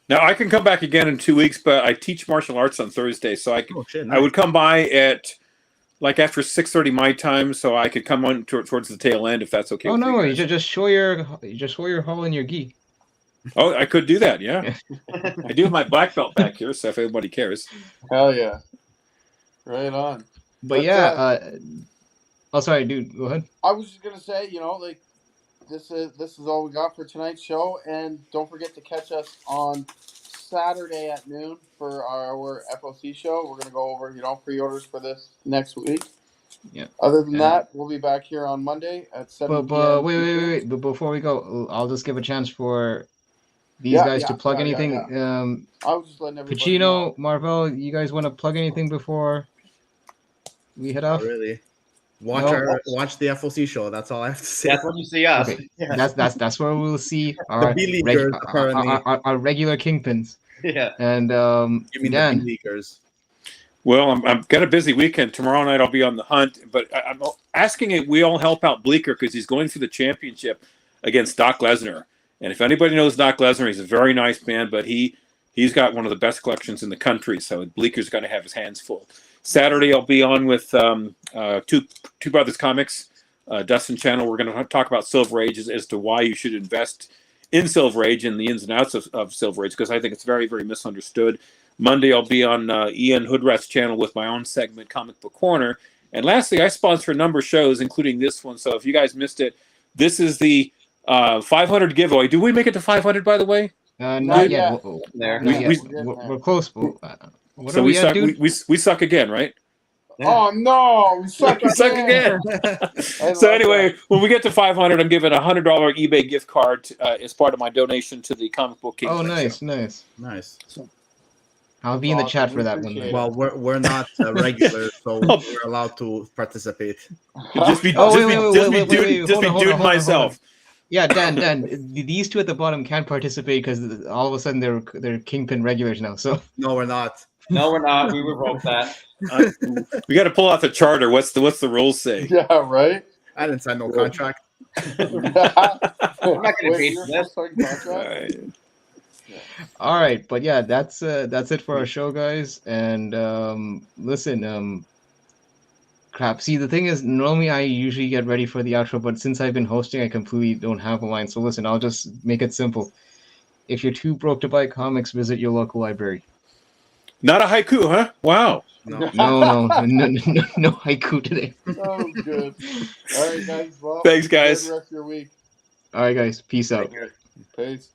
Now I can come back again in 2 weeks, but I teach martial arts on Thursday, so Oh shit! I would come by at like after 6:30 my time, so I could come on towards the tail end if that's okay. Oh with no, you you guys. just show your haul and your gi. Oh, I could do that. Yeah, I do have my black belt back here, so if anybody cares. Hell yeah. Right on. But But, yeah, oh sorry, dude, go ahead. I was just gonna say, like this is all we got for tonight's show, and don't forget to catch us on Saturday at noon for our FOC show. We're gonna go over pre-orders for this next week. Yeah. Other than that, we'll be back here on Monday at 7 But p.m. wait. But before we go, I'll just give a chance for these guys to plug anything. I was just letting everybody know. Pacino, Marvel, you guys want to plug anything before we head off? Not really. Watch the FOC show. That's all I have to say. That's when you see us. Okay. That's where we'll see our B-leaguers, apparently. our regular kingpins. Yeah. And You mean Dan. the B-leaguers? Well, I've got a busy weekend. Tomorrow night I'll be on the hunt, but I'm asking if we all help out Bleecker because he's going for the championship against Doc Lesnar. And if anybody knows Doc Lesnar, he's a very nice man, but he's got one of the best collections in the country, so Bleeker's going to have his hands full. Saturday I'll be on with Two Brothers Comics, Dustin Channel. We're going to talk about Silver Age as to why you should invest in Silver Age and the ins and outs of Silver Age, because I think it's very, very misunderstood. Monday, I'll be on Ian Hoodreth's channel with my own segment, Comic Book Corner. And lastly, I sponsor a number of shows, including this one. So if you guys missed it, this is the 500 giveaway. Do we make it to 500, by the way? Not yet. There. We're close. What so are we we at, suck. dude? We suck again, right? Oh no, we suck We suck again. So anyway, when we get to 500, I'm giving a $100 eBay gift card as part of my donation to the Comic Book King. Oh, nice. Nice. I'll be in the chat for that one. Appreciate it. Well, we're not regular, so we're allowed to participate. Just be Oh, doing hold on. myself. Yeah, Dan, these two at the bottom can't participate because all of a sudden they're Kingpin regulars now. So No, we're not. No, we're not. We revoked that. We got to pull out the charter. What's the rules say? Yeah, right. I didn't sign no contract. I'm not going to Wait, pay you're for this. supposed to sign All contract? right. all right, but yeah, that's it for our show, guys. And listen, crap. See, the thing is, normally I usually get ready for the outro, but since I've been hosting, I completely don't have a line. So listen, I'll just make it simple. If you're too broke to buy comics, visit your local library. Not a haiku, huh? Wow. No. No haiku today. Oh, good. All right, guys. Well, Thanks, guys. enjoy the rest of your week. All right, guys. Peace out. Peace.